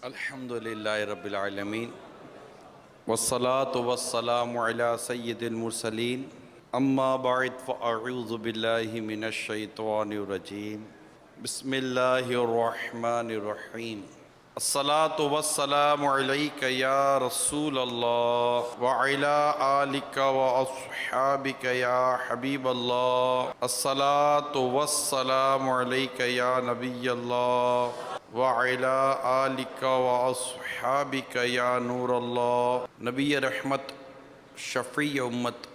الحمدللہ رب العالمین والصلاة والسلام علی سید المرسلین اما بعد فاعوذ باللہ من الشیطان الرجیم بسم اللہ الرحمن الرحیم الصلاة والسلام علیک یا رسول اللہ وعلی آلک واصحابک یا حبیب اللہ الصلاة والسلام علیک یا نبی اللہ وعلی آلک واصحابک یا نور اللہ۔ نبی رحمت شفیع امت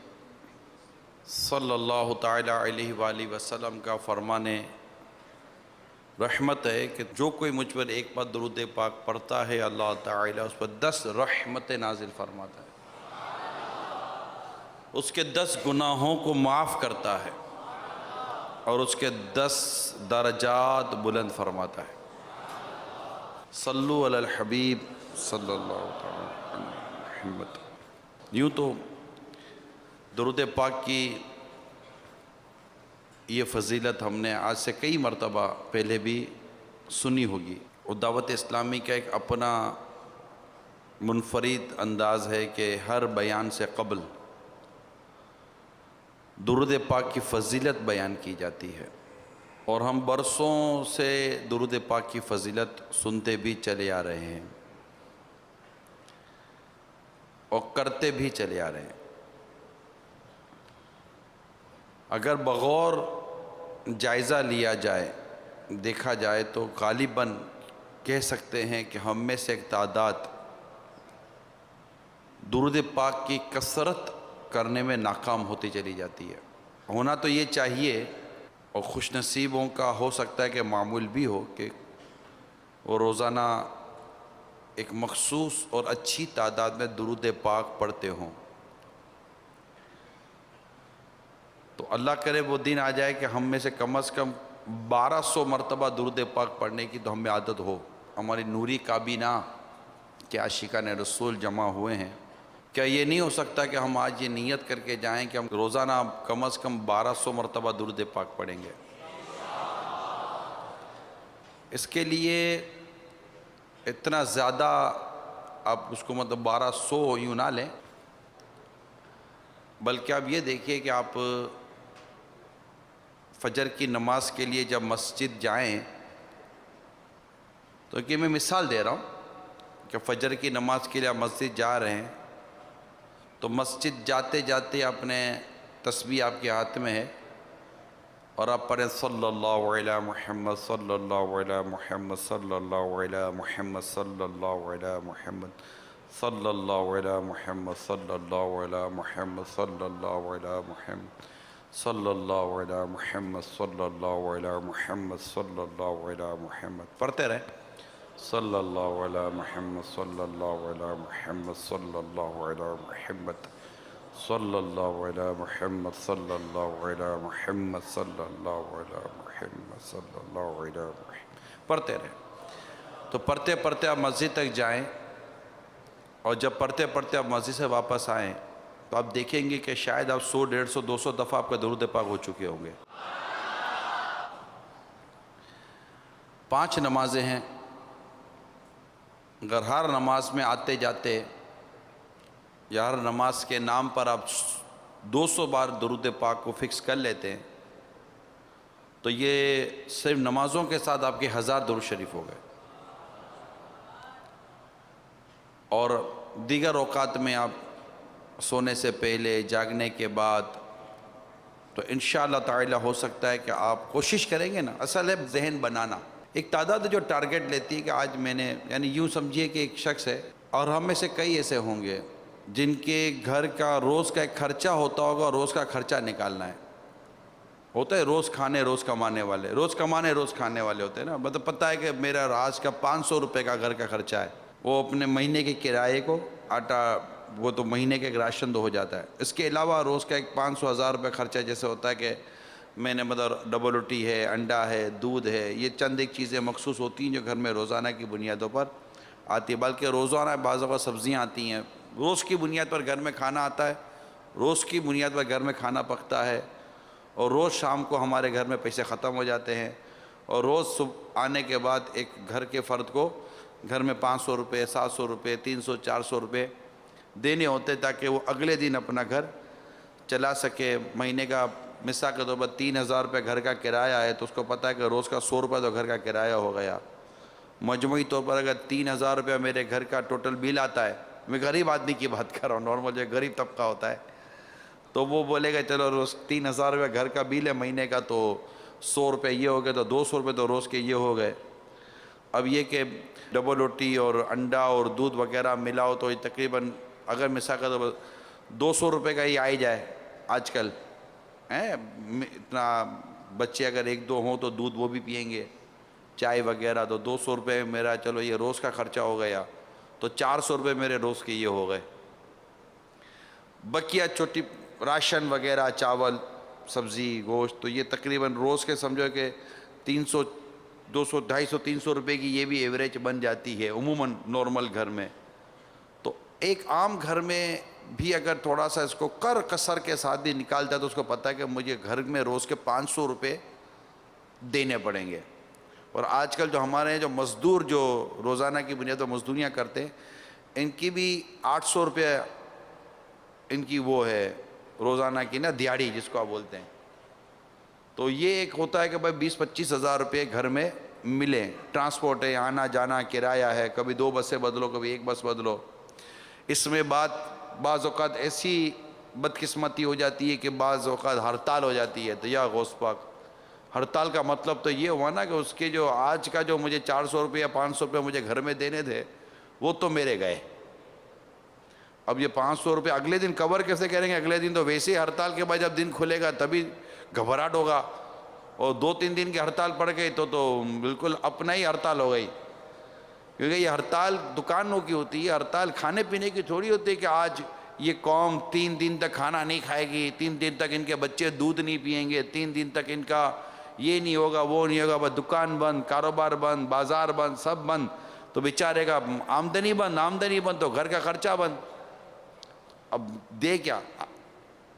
صلی اللہ تعالی علیہ وآلہ وسلم کا فرمان رحمت ہے کہ جو کوئی مجھ پر ایک بار درود پاک پڑھتا ہے اللہ تعالیٰ اس پر 10 رحمتیں نازل فرماتا ہے، اس کے 10 گناہوں کو معاف کرتا ہے اور اس کے 10 درجات بلند فرماتا ہے۔ صلو علی الحبیب صلی اللہ تعالی علیہ محمد۔ یوں تو درود پاک کی یہ فضیلت ہم نے آج سے کئی مرتبہ پہلے بھی سنی ہوگی، اور دعوت اسلامی کا ایک اپنا منفرد انداز ہے کہ ہر بیان سے قبل درود پاک کی فضیلت بیان کی جاتی ہے، اور ہم برسوں سے درود پاک کی فضیلت سنتے بھی چلے آ رہے ہیں اور کرتے بھی چلے آ رہے ہیں۔ اگر بغور جائزہ لیا جائے، دیکھا جائے تو غالباً کہہ سکتے ہیں کہ ہم میں سے ایک تعداد درود پاک کی کثرت کرنے میں ناکام ہوتی چلی جاتی ہے۔ ہونا تو یہ چاہیے، اور خوش نصیبوں کا ہو سکتا ہے کہ معمول بھی ہو کہ وہ روزانہ ایک مخصوص اور اچھی تعداد میں درود پاک پڑھتے ہوں، تو اللہ کرے وہ دن آ جائے کہ ہم میں سے کم 1200 مرتبہ درود پاک پڑھنے کی تو ہمیں عادت ہو۔ ہماری نوری کابینہ کے عاشقان رسول جمع ہوئے ہیں، کیا یہ نہیں ہو سکتا کہ ہم آج یہ نیت کر کے جائیں کہ ہم روزانہ کم 1200 مرتبہ درود پاک پڑھیں گے؟ اس کے لیے اتنا زیادہ آپ اس کو 1200 یوں نہ لیں، بلکہ آپ یہ دیکھیے کہ آپ فجر کی نماز کے لیے جب مسجد جائیں، تو کہ میں مثال دے رہا ہوں کہ فجر کی نماز کے لیے آپ مسجد جا رہے ہیں، تو مسجد جاتے جاتے اپنے تسبیح آپ کے ہاتھ میں ہے اور آپ پڑھیں صلی اللہ علیہ محمد صلی اللہ علیہ محمد صلی اللہ علیہ محمد صلی اللہ علیہ محمد صلی اللہ علیہ محمد صلی اللہ علیہ محمد صلی اللہ علیہ محمد صلی اللہ علیہ محمد صلی اللہ علیہ محمد صلی اللہ علیہ محمد پڑھتے رہیں۔ صلی اللہ علیہ محمد صلی اللہ علیہ محمد صلی اللہ علیہ محمد صلی اللہ علیہ محمد صلی اللہ علیہ محمد صلی اللہ علیہ محمد صلی اللہ علیہ محمد پڑھتے رہیں۔ تو پڑھتے پڑھتے آپ مسجد تک جائیں، اور جب پڑھتے پڑھتے آپ مسجد سے واپس آئیں تو آپ دیکھیں گے کہ شاید آپ 100 150 200 دفعہ آپ کا درود پاک ہو چکے ہوں گے۔ 5 نمازیں ہیں، اگر ہر نماز میں آتے جاتے یا ہر نماز کے نام پر آپ 200 بار درود پاک کو فکس کر لیتے ہیں، تو یہ صرف نمازوں کے ساتھ آپ کے 1000 درود شریف ہو گئے، اور دیگر اوقات میں آپ سونے سے پہلے، جاگنے کے بعد، تو انشاءاللہ تعالی ہو سکتا ہے کہ آپ کوشش کریں گے نا، اصل ہے ذہن بنانا۔ ایک تعداد جو ٹارگٹ لیتی ہے کہ آج میں نے، یعنی یوں سمجھیے کہ ایک شخص ہے، اور ہم میں سے کئی ایسے ہوں گے جن کے گھر کا روز کا ایک خرچہ ہوتا ہوگا، روز کا خرچہ نکالنا ہے، ہوتا ہے روز کھانے روز کمانے والے، روز کمانے روز کھانے والے ہوتے ہیں نا، مطلب پتہ ہے کہ میرا آج کا 500 روپے کا گھر کا خرچہ ہے، وہ اپنے مہینے کے کرائے کو، آٹا وہ تو مہینے کے ایک راشن تو ہو جاتا ہے، اس کے علاوہ روز کا ایک 500 1000 روپے خرچہ، جیسے ہوتا ہے کہ میں نے ڈبل روٹی ہے، انڈا ہے، دودھ ہے، یہ چند ایک چیزیں مخصوص ہوتی ہیں جو گھر میں روزانہ کی بنیادوں پر آتی ہے، بلکہ روزانہ بعض اوقات سبزیاں آتی ہیں، روز کی بنیاد پر گھر میں کھانا آتا ہے، روز کی بنیاد پر گھر میں کھانا پکتا ہے، اور روز شام کو ہمارے گھر میں پیسے ختم ہو جاتے ہیں، اور روز صبح آنے کے بعد ایک گھر کے فرد کو گھر میں 500 روپے 700 روپے 300 400 روپے دینے ہوتے تاکہ وہ اگلے دن اپنا گھر چلا سکے. مہینے کا مثال کے طور پر 3000 روپے گھر کا کرایہ ہے تو اس کو پتہ ہے کہ روز کا 100 روپے تو گھر کا کرایہ ہو گیا. مجموعی طور پر اگر 3000 روپے میرے گھر کا ٹوٹل بل آتا ہے, میں غریب آدمی کی بات کر رہا ہوں, نارمل جو غریب طبقہ ہوتا ہے, تو وہ بولے گا چلو روز 3000 روپے گھر کا بل ہے مہینے کا, تو 100 روپے یہ ہو گئے تو 200 روپے تو روز کے یہ ہو گئے. اب یہ کہ ڈبل روٹی اور انڈا اور دودھ وغیرہ ملاؤ تو یہ تقریباً اگر مثال کا تو 200 روپے کا ہی آئی جائے آج کل اتنا. بچے اگر 1-2 ہوں تو دودھ وہ بھی پئیں گے, چائے وغیرہ, تو 200 روپے میرا چلو یہ روز کا خرچہ ہو گیا, تو 400 روپے میرے روز کے یہ ہو گئے. بقیہ چھوٹی راشن وغیرہ چاول سبزی گوشت تو یہ تقریباً روز کے سمجھو کہ 300 200 250 300 روپے کی یہ بھی ایوریج بن جاتی ہے عموماً نارمل گھر میں. تو ایک عام گھر میں بھی اگر تھوڑا سا اس کو کسر کے ساتھ بھی نکالتا ہے تو اس کو پتہ ہے کہ مجھے گھر میں روز کے 500 روپے دینے پڑیں گے. اور آج کل جو ہمارے جو مزدور جو روزانہ کی بنیاد پر مزدوریاں کرتے ہیں ان کی بھی 800 روپے ان کی وہ ہے روزانہ کی نا دیہڑی جس کو آپ بولتے ہیں. تو یہ ایک ہوتا ہے کہ بھائی 20-25 ہزار روپے گھر میں ملیں. ٹرانسپورٹ ہے, آنا جانا کرایہ ہے, کبھی 2 بسیں بدلو کبھی 1 بس بدلو. اس میں بعض اوقات ایسی بدقسمتی ہو جاتی ہے کہ بعض اوقات ہڑتال ہو جاتی ہے. تو یا غوث پاک, ہڑتال کا مطلب تو یہ ہوا نا کہ اس کے جو آج کا جو مجھے 400 روپے یا 500 روپے مجھے گھر میں دینے تھے وہ تو میرے گئے. اب یہ 500 روپے اگلے دن کور کیسے کریں گے؟ اگلے دن تو ویسے ہی ہڑتال کے بعد جب دن کھلے گا تبھی گھبراہٹ ہوگا, اور 2-3 دن کی ہڑتال پڑ گئی تو بالکل اپنا ہی ہڑتال ہو گئی. کیونکہ یہ ہڑتال دکانوں کی ہوتی ہے, ہڑتال کھانے پینے کی تھوڑی ہوتی ہے کہ آج یہ قوم 3 دن تک کھانا نہیں کھائے گی, 3 دن تک ان کے بچے دودھ نہیں پئیں گے, 3 دن تک ان کا یہ نہیں ہوگا وہ نہیں ہوگا. بس دکان بند, کاروبار بند, بازار بند, سب بند, تو بیچارے کا آمدنی بند تو گھر کا خرچہ بند. اب دے کیا؟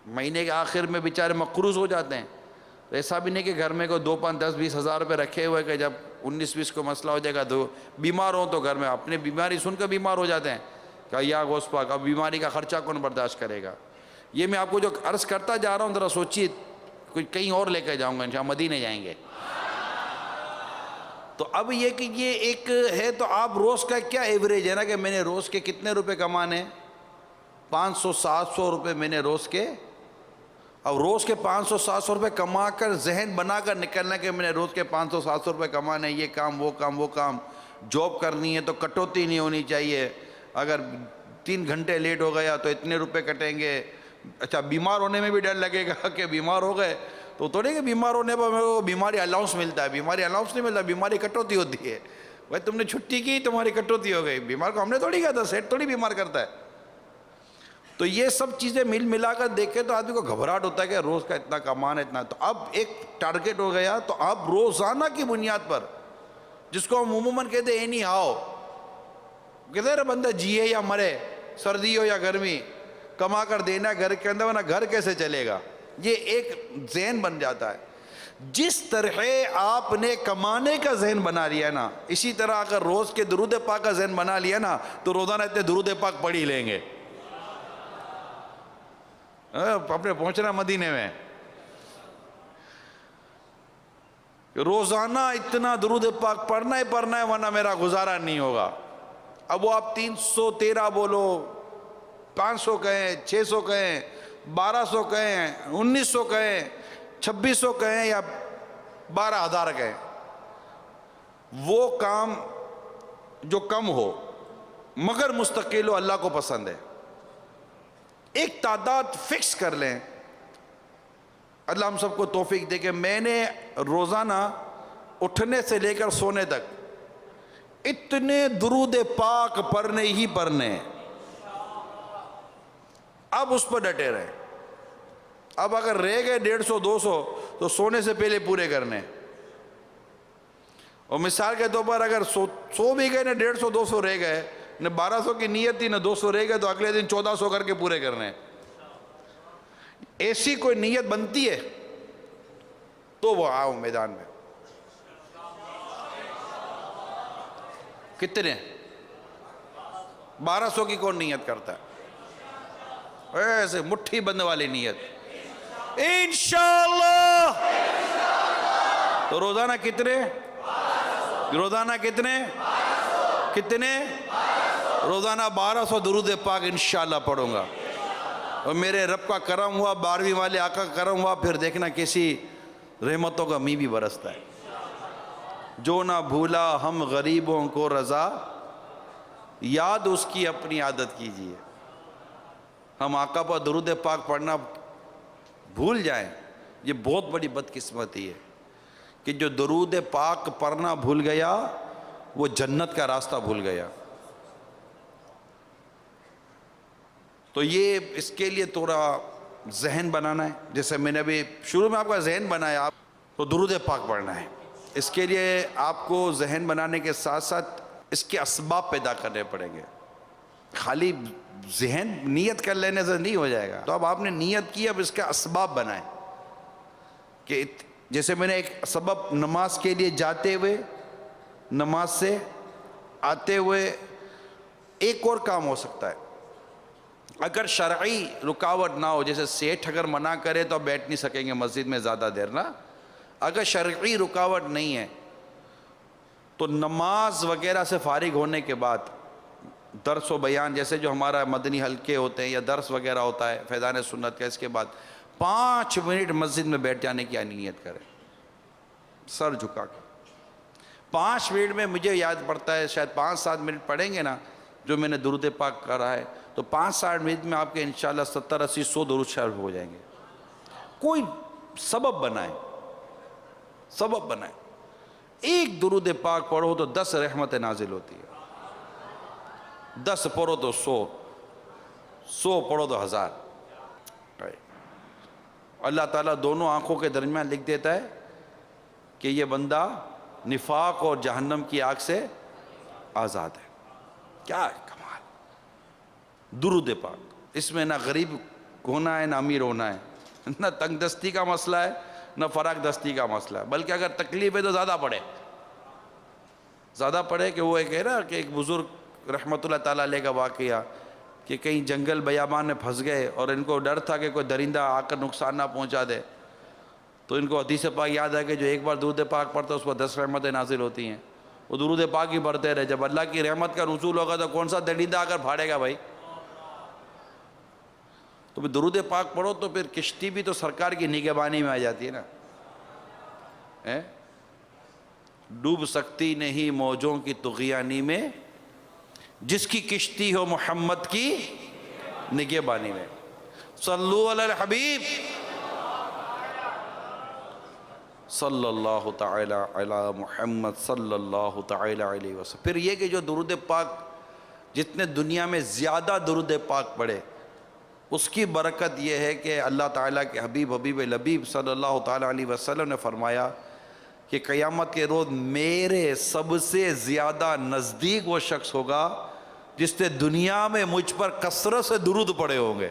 مہینے کے آخر میں بیچارے مقروض ہو جاتے ہیں. تو ایسا بھی نہیں کہ گھر میں کوئی 2 5 10 20 ہزار روپے رکھے ہوئے کہ جب 19-20 کو مسئلہ ہو جائے گا تو بیمار ہوں تو گھر میں اپنے بیماری سن کر بیمار ہو جاتے ہیں کہ یا غوث پاک اب بیماری کا خرچہ کون برداشت کرے گا. یہ میں آپ کو جو عرض کرتا جا رہا ہوں ذرا سوچیے, کوئی کہیں اور لے کے جاؤں گا انشاءاللہ, مدینے جائیں گے. تو اب یہ کہ یہ ایک ہے تو آپ روز کا کیا ایوریج ہے نا کہ میں نے روز کے کتنے روپے کمانے, 500-700 روپے میں نے روز کے. اب روز کے 500-700 روپے کما کر ذہن بنا کر نکلنا کہ میں نے روز کے 500-700 روپے کمانے, یہ کام وہ کام جاب کرنی ہے تو کٹوتی نہیں ہونی چاہیے. اگر 3 گھنٹے لیٹ ہو گیا تو اتنے روپے کٹیں گے. اچھا بیمار ہونے میں بھی ڈر لگے گا کہ بیمار ہو گئے تو تھوڑی کہ بیمار ہونے پر میرے کو بیماری الاؤنس ملتا ہے, بیماری الاؤنس نہیں ملتا, بیماری کٹوتی ہوتی ہے. بھائی تم نے چھٹی کی تمہاری کٹوتی ہو گئی, بیمار کو ہم نے تھوڑی کہا تھا, سیٹ تھوڑی بیمار کرتا ہے. تو یہ سب چیزیں ملا کر دیکھیں تو آدمی کو گھبراہٹ ہوتا ہے کہ روز کا اتنا کمانا اتنا. تو اب ایک ٹارگٹ ہو گیا, تو آپ روزانہ کی بنیاد پر جس کو ہم عموماً کہتے ہیں اینی ہاؤ, کہتے ہیں بندہ جیے یا مرے, سردی ہو یا گرمی, کما کر دینا گھر کے اندر ورنہ گھر کیسے چلے گا. یہ ایک ذہن بن جاتا ہے. جس طرح آپ نے کمانے کا ذہن بنا لیا نا, اسی طرح اگر روز کے درود پاک کا ذہن بنا لیا نا تو روزانہ اتنے درود پاک پڑھ ہی لیں گے. اپنے پہنچنا مدینے میں روزانہ اتنا درود پاک پڑھنا ہے ورنہ میرا گزارا نہیں ہوگا. اب وہ آپ 313 بولو, 500 کہیں, 600 کہیں, 1200 کہیں, 1900 کہیں, 2600 کہیں یا 12000 کہیں, وہ کام جو کم ہو مگر مستقل ہو اللہ کو پسند ہے. ایک تعداد فکس کر لیں. اللہ ہم سب کو توفیق دے کہ میں نے روزانہ اٹھنے سے لے کر سونے تک اتنے درود پاک پڑھنے ہی پڑھنے. اب اس پر ڈٹے رہے. اب اگر رہ گئے 150-200 تو سونے سے پہلے پورے کرنے. اور مثال کے طور پر اگر سو بھی گئے نا 150-200 رہ گئے, نہ 1200 کی نیت تھی نہ 200 رہ گئے, تو اگلے دن 1400 کر کے پورے کرنے. ایسی کوئی نیت بنتی ہے تو وہ آؤ میدان میں. کتنے 1200 کی کون نیت کرتا ہے؟ ایسے مٹھی بند والی نیت، انشاءاللہ۔ تو روزانہ کتنے؟ روزانہ کتنے؟ روزانہ 1200 درود پاک انشاءاللہ پڑھوں گا، اور میرے رب کا کرم ہوا، 12ویں والے آقا کا کرم ہوا، پھر دیکھنا کسی رحمتوں کا می بھی برستا ہے۔ جو نہ بھولا ہم غریبوں کو رضا، یاد اس کی اپنی عادت کیجیے۔ ہم آقا پر درود پاک پڑھنا بھول جائیں، یہ بہت بڑی بدقسمتی ہے کہ جو درود پاک پڑھنا بھول گیا وہ جنت کا راستہ بھول گیا۔ تو یہ اس کے لیے تھوڑا ذہن بنانا ہے، جیسے میں نے ابھی شروع میں آپ کا ذہن بنایا، آپ تو درود پاک پڑھنا ہے۔ اس کے لیے آپ کو ذہن بنانے کے ساتھ ساتھ اس کے اسباب پیدا کرنے پڑیں گے۔ خالی ذہن نیت کر لینے سے نہیں ہو جائے گا، تو اب آپ نے نیت کی، اب اس کا اسباب بنائیں کہ جیسے میں نے ایک سبب نماز کے لیے جاتے ہوئے، نماز سے آتے ہوئے ایک اور کام ہو سکتا ہے۔ اگر شرعی رکاوٹ نہ ہو، جیسے سیٹھ اگر منع کرے تو آپ بیٹھ نہیں سکیں گے مسجد میں زیادہ دیر نا، اگر شرعی رکاوٹ نہیں ہے تو نماز وغیرہ سے فارغ ہونے کے بعد درس و بیان، جیسے جو ہمارا مدنی حلقے ہوتے ہیں یا درس وغیرہ ہوتا ہے فیضان سنت کا، اس کے بعد 5 منٹ مسجد میں بیٹھ جانے کی نیت کریں، سر جھکا کے 5 منٹ میں۔ مجھے یاد پڑتا ہے شاید 5-7 منٹ پڑھیں گے نا جو میں نے درود پاک کرا ہے، تو 5-7 منٹ میں آپ کے انشاءاللہ 70-80-100 درود شریف ہو جائیں گے۔ کوئی سبب بنائیں، سبب بنائیں، ایک درود پاک پڑھو تو 10 رحمتیں نازل ہوتی ہے، 10 پڑھو تو 100 پڑھو تو 1000۔ اللہ تعالیٰ دونوں آنکھوں کے درمیان لکھ دیتا ہے کہ یہ بندہ نفاق اور جہنم کی آگ سے آزاد ہے۔ کیا ہے کمال درود پاک! اس میں نہ غریب ہونا ہے نہ امیر ہونا ہے، نہ تنگ دستی کا مسئلہ ہے نہ فراغ دستی کا مسئلہ ہے، بلکہ اگر تکلیف ہے تو زیادہ پڑھے کہ وہ ایک ہے نا کہ ایک بزرگ رحمت اللہ تعالیٰ علیہ کا واقعہ کہ کہیں جنگل بیابان میں پھنس گئے اور ان کو ڈر تھا کہ کوئی درندہ آ کر نقصان نہ پہنچا دے، تو ان کو حدیث پاک یاد ہے کہ جو ایک بار درود پاک پڑھتا ہے اس پر 10 رحمتیں نازل ہوتی ہیں۔ وہ درود پاک ہی پڑھتے رہے، جب اللہ کی رحمت کا نزول ہوگا تو کون سا درندہ آ کر پھاڑے گا بھائی؟ تو پھر درود پاک پڑھو تو پھر کشتی بھی تو سرکار کی نگہبانی میں آ جاتی ہے نا۔ ڈوب سکتی نہیں موجوں کی طغیانی میں، جس کی کشتی ہو محمد کی نگہبانی میں۔ صلو علی الحبیب صلی اللہ تعالی علی محمد صلی اللہ تعالی علیہ وسلم۔ پھر یہ کہ جو درود پاک جتنے دنیا میں زیادہ درود پاک پڑھے اس کی برکت یہ ہے کہ اللہ تعالیٰ کے حبیب لبیب صلی اللہ تعالی علیہ وسلم نے فرمایا کہ قیامت کے روز میرے سب سے زیادہ نزدیک وہ شخص ہوگا جس نے دنیا میں مجھ پر کثرت سے درود پڑھے ہوں گے۔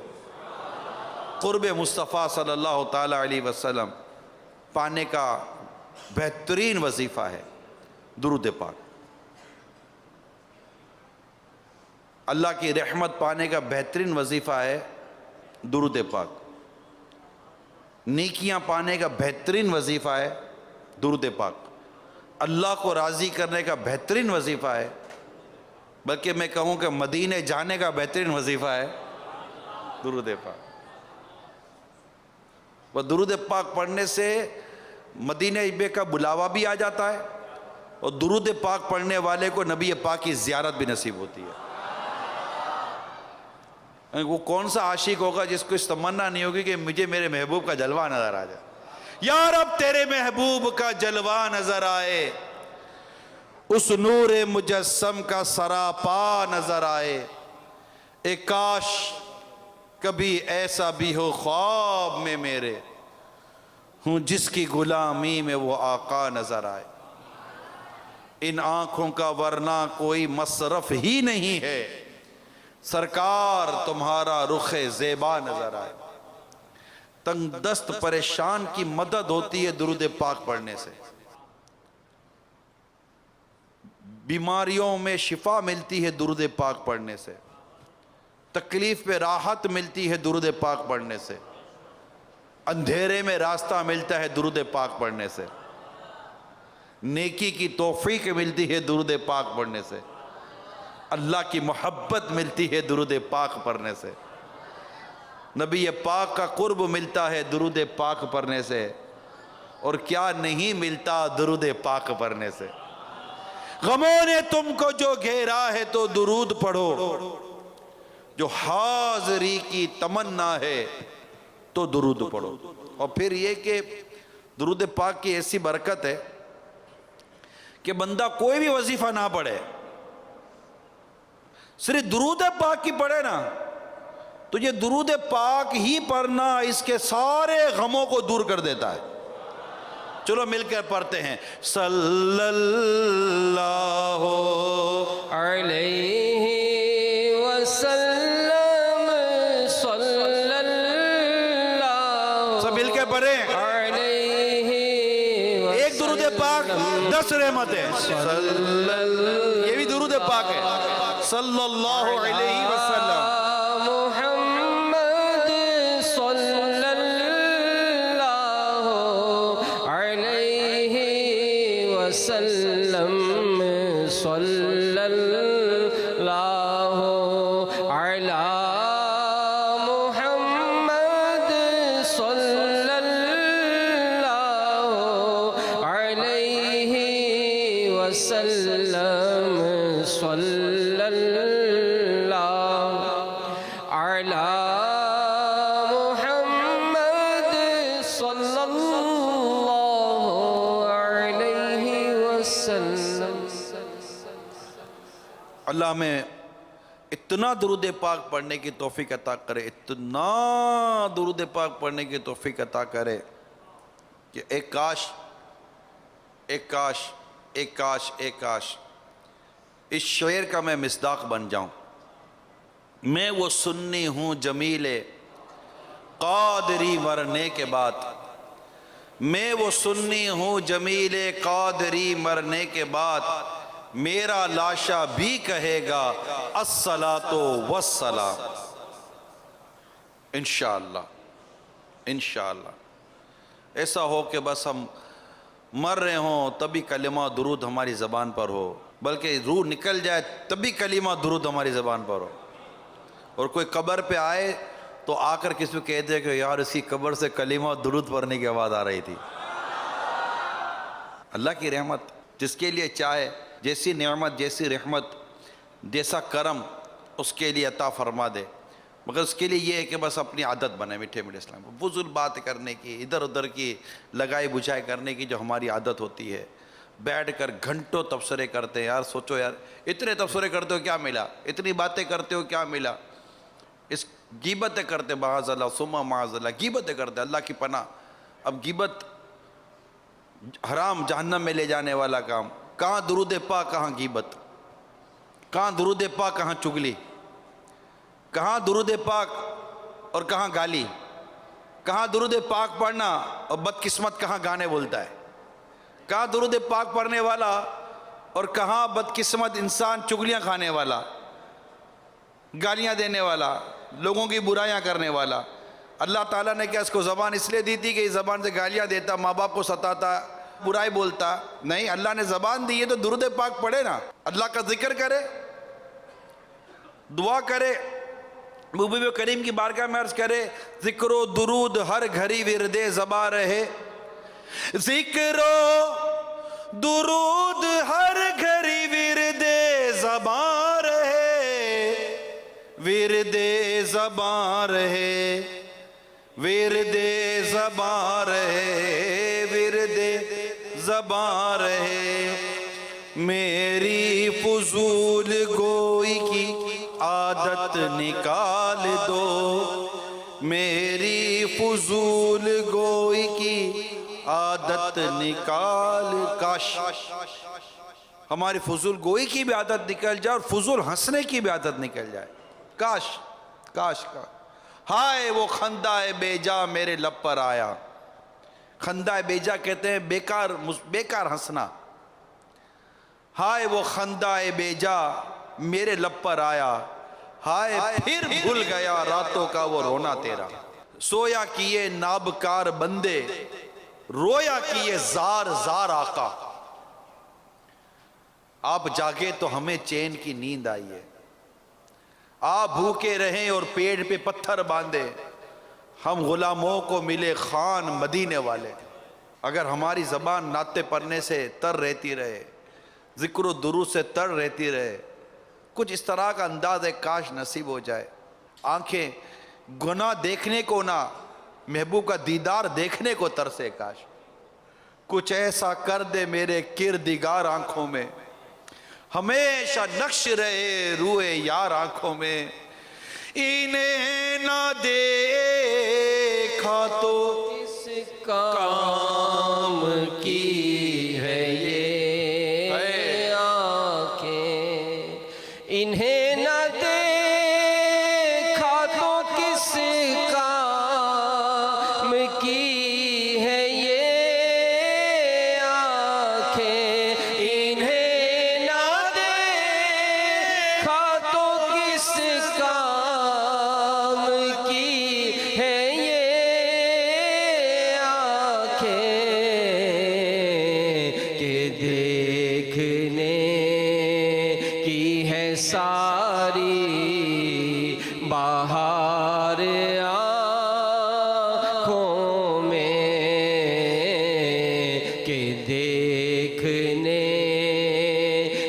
قرب مصطفیٰ صلی اللہ تعالی علیہ وسلم پانے کا بہترین وظیفہ ہے درود پاک۔ اللہ کی رحمت پانے کا بہترین وظیفہ ہے درود پاک۔ نیکیاں پانے کا بہترین وظیفہ ہے درود پاک۔ اللہ کو راضی کرنے کا بہترین وظیفہ ہے، بلکہ میں کہوں کہ مدینے جانے کا بہترین وظیفہ ہے درود پاک۔ وہ درود پاک پڑھنے سے مدینہ بے کا بلاوا بھی آ جاتا ہے، اور درود پاک پڑھنے والے کو نبی پاک کی زیارت بھی نصیب ہوتی ہے۔ وہ کون سا عاشق ہوگا جس کو اس تمنا نہیں ہوگی کہ مجھے میرے محبوب کا جلوہ نظر آ جائے؟ یا رب تیرے محبوب کا جلوہ نظر آئے، اس نور مجسم کا سراپا نظر آئے، اے کاش کبھی ایسا بھی ہو خواب میں میرے، ہوں جس کی غلامی میں وہ آقا نظر آئے۔ ان آنکھوں کا ورنہ کوئی مصرف ہی نہیں ہے، سرکار تمہارا رخ زیبا نظر آئے۔ تنگ دست پریشان کی مدد ہوتی ہے درود پاک پڑھنے سے۔ بیماریوں میں شفا ملتی ہے درود پاک پڑھنے سے، تکلیف پہ راحت ملتی ہے درود پاک پڑھنے سے، اندھیرے میں راستہ ملتا ہے درود پاک پڑھنے سے، نیکی کی توفیق ملتی ہے درود پاک پڑھنے سے، اللہ کی محبت ملتی ہے درود پاک پڑھنے سے، نبی پاک کا قرب ملتا ہے درود پاک پڑھنے سے، اور کیا نہیں ملتا درود پاک پڑھنے سے۔ غموں نے تم کو جو گھیرا ہے تو درود پڑھو، جو حاضری کی تمنا ہے تو درود پڑھو۔ اور پھر یہ کہ درود پاک کی ایسی برکت ہے کہ بندہ کوئی بھی وظیفہ نہ پڑھے، صرف درود پاک کی پڑھے نا، تو یہ درود پاک ہی پڑھنا اس کے سارے غموں کو دور کر دیتا ہے۔ چلو مل کر پڑھتے ہیں، صلی اللہ علیہ وسلم، صلی اللہ سب مل کے پڑھیں، علیہ ایک درود پاک 10 رحمتیں، یہ بھی درود پاک ہے، صلی اللہ علیہ وسلم، محمد صلی اللہ علیہ وسلم، صلی اللہ علی محمد صلی اللہ علیہ وسلم، صلی اللہ علی محمد صلی اللہ علیہ وسلم۔ اللہ ہمیں اتنا درود پاک پڑھنے کی توفیق عطا کرے، اتنا درود پاک پڑھنے کی توفیق عطا کرے کہ ایک کاش ایک کاش ایک کاش ایک کاش اس شعر کا میں مصداق بن جاؤں۔ میں وہ سنی ہوں جمیل قادری مرنے کے بعد، میں وہ سنی ہوں جمیل قادری مرنے کے بعد، میرا لاشا بھی کہے گا الصلاۃ والسلام۔ انشاءاللہ انشاءاللہ ایسا ہو کہ بس ہم مر رہے ہوں تبھی کلمہ درود ہماری زبان پر ہو، بلکہ روح نکل جائے تبھی کلمہ درود ہماری زبان پر ہو، اور کوئی قبر پہ آئے تو آ کر کسی کو کہہ دے کہ یار اس کی قبر سے کلمہ درود پڑھنے کی آواز آ رہی تھی۔ اللہ کی رحمت جس کے لیے چاہے، جیسی نعمت جیسی رحمت جیسا کرم اس کے لیے عطا فرما دے، مگر اس کے لیے یہ ہے کہ بس اپنی عادت بنے میٹھے میٹھے اسلام، فضول بات کرنے کی، ادھر ادھر کی لگائی بجھائی کرنے کی جو ہماری عادت ہوتی ہے، بیٹھ کر گھنٹوں تبصرے کرتے ہیں۔ یار سوچو یار، اتنے تبصرے کرتے ہو کیا ملا، اتنی باتیں کرتے ہو کیا ملا، اس غیبتیں کرتے معاذ اللہ ثم معاذ اللہ، غیبتیں کرتے، اللہ کی پناہ۔ اب غیبت حرام جہنم میں لے جانے والا کام، کہاں درود پاک کہاں غیبت، کہاں درود پاک کہاں چگلی، کہاں درود پاک اور کہاں گالی، کہاں درود پاک پڑھنا اور بدقسمت کہاں گانے بولتا ہے، کہاں درود پاک پڑھنے والا اور کہاں بدقسمت انسان چگلیاں کھانے والا، گالیاں دینے والا، لوگوں کی برائیاں کرنے والا۔ اللہ تعالیٰ نے کیا اس کو زبان اس لیے دی تھی کہ اس زبان سے گالیاں دیتا، ماں باپ کو ستاتا، برائی بولتا؟ نہیں، اللہ نے زبان دی ہے تو درود پاک پڑھے نا، اللہ کا ذکر کرے، دعا کرے، محبوب کریم کی بارگاہ میں عرض کرے ذکر و درود ہر گھڑی ورد زباں رہے، ذکر و درود ہر گھڑی ورد زباں رہے، ورد زباں رہے، ورد زباں رہے، ورد زباں رہے، میری فضول گوئی کی عادت نکال دو، میری فضول گوئی کی عادت نکال، کاش ہماری فضول گوئی کی بھی عادت نکل جائے اور فضول ہنسنے کی بھی عادت نکل جائے، کاش کاش کا۔ ہائے وہ خندہ بے جا میرے لب پر آیا، خندہ بے جا کہتے ہیں بیکار ہنسنا، ہائے وہ خندائے بیجا میرے لب پر آیا، ہائے پھر بھول گیا راتوں کا وہ رونا تیرا۔ سویا کیے نابکار بندے، رویا کیے زار زار آقا، آپ جاگے تو ہمیں چین کی نیند آئی ہے۔ آپ بھوکے رہیں اور پیٹ پہ پتھر باندھے، ہم غلاموں کو ملے خان مدینے والے۔ اگر ہماری زبان نعتیں پڑھنے سے تر رہتی رہے، ذکر و درود سے تر رہتی رہے، کچھ اس طرح کا انداز ہے کاش نصیب ہو جائے۔ آنکھیں گناہ دیکھنے کو نہ، محبوب کا دیدار دیکھنے کو ترسے کاش۔ کچھ ایسا کر دے میرے کردگار آنکھوں میں، ہمیشہ نقش رہے روئے یار آنکھوں میں۔ انہیں نہ دیکھا تو کس کام کی ہے یہ آنکھیں، انہیں نہ دیکھا تو کس کام کی ہے یہ آنکھیں، انہیں نہ دیکھا تو کس کام کی ہے یہ آنکھیں، کہ دیکھنے کی ہے ساری بہار آنکھوں میں، کہ دیکھنے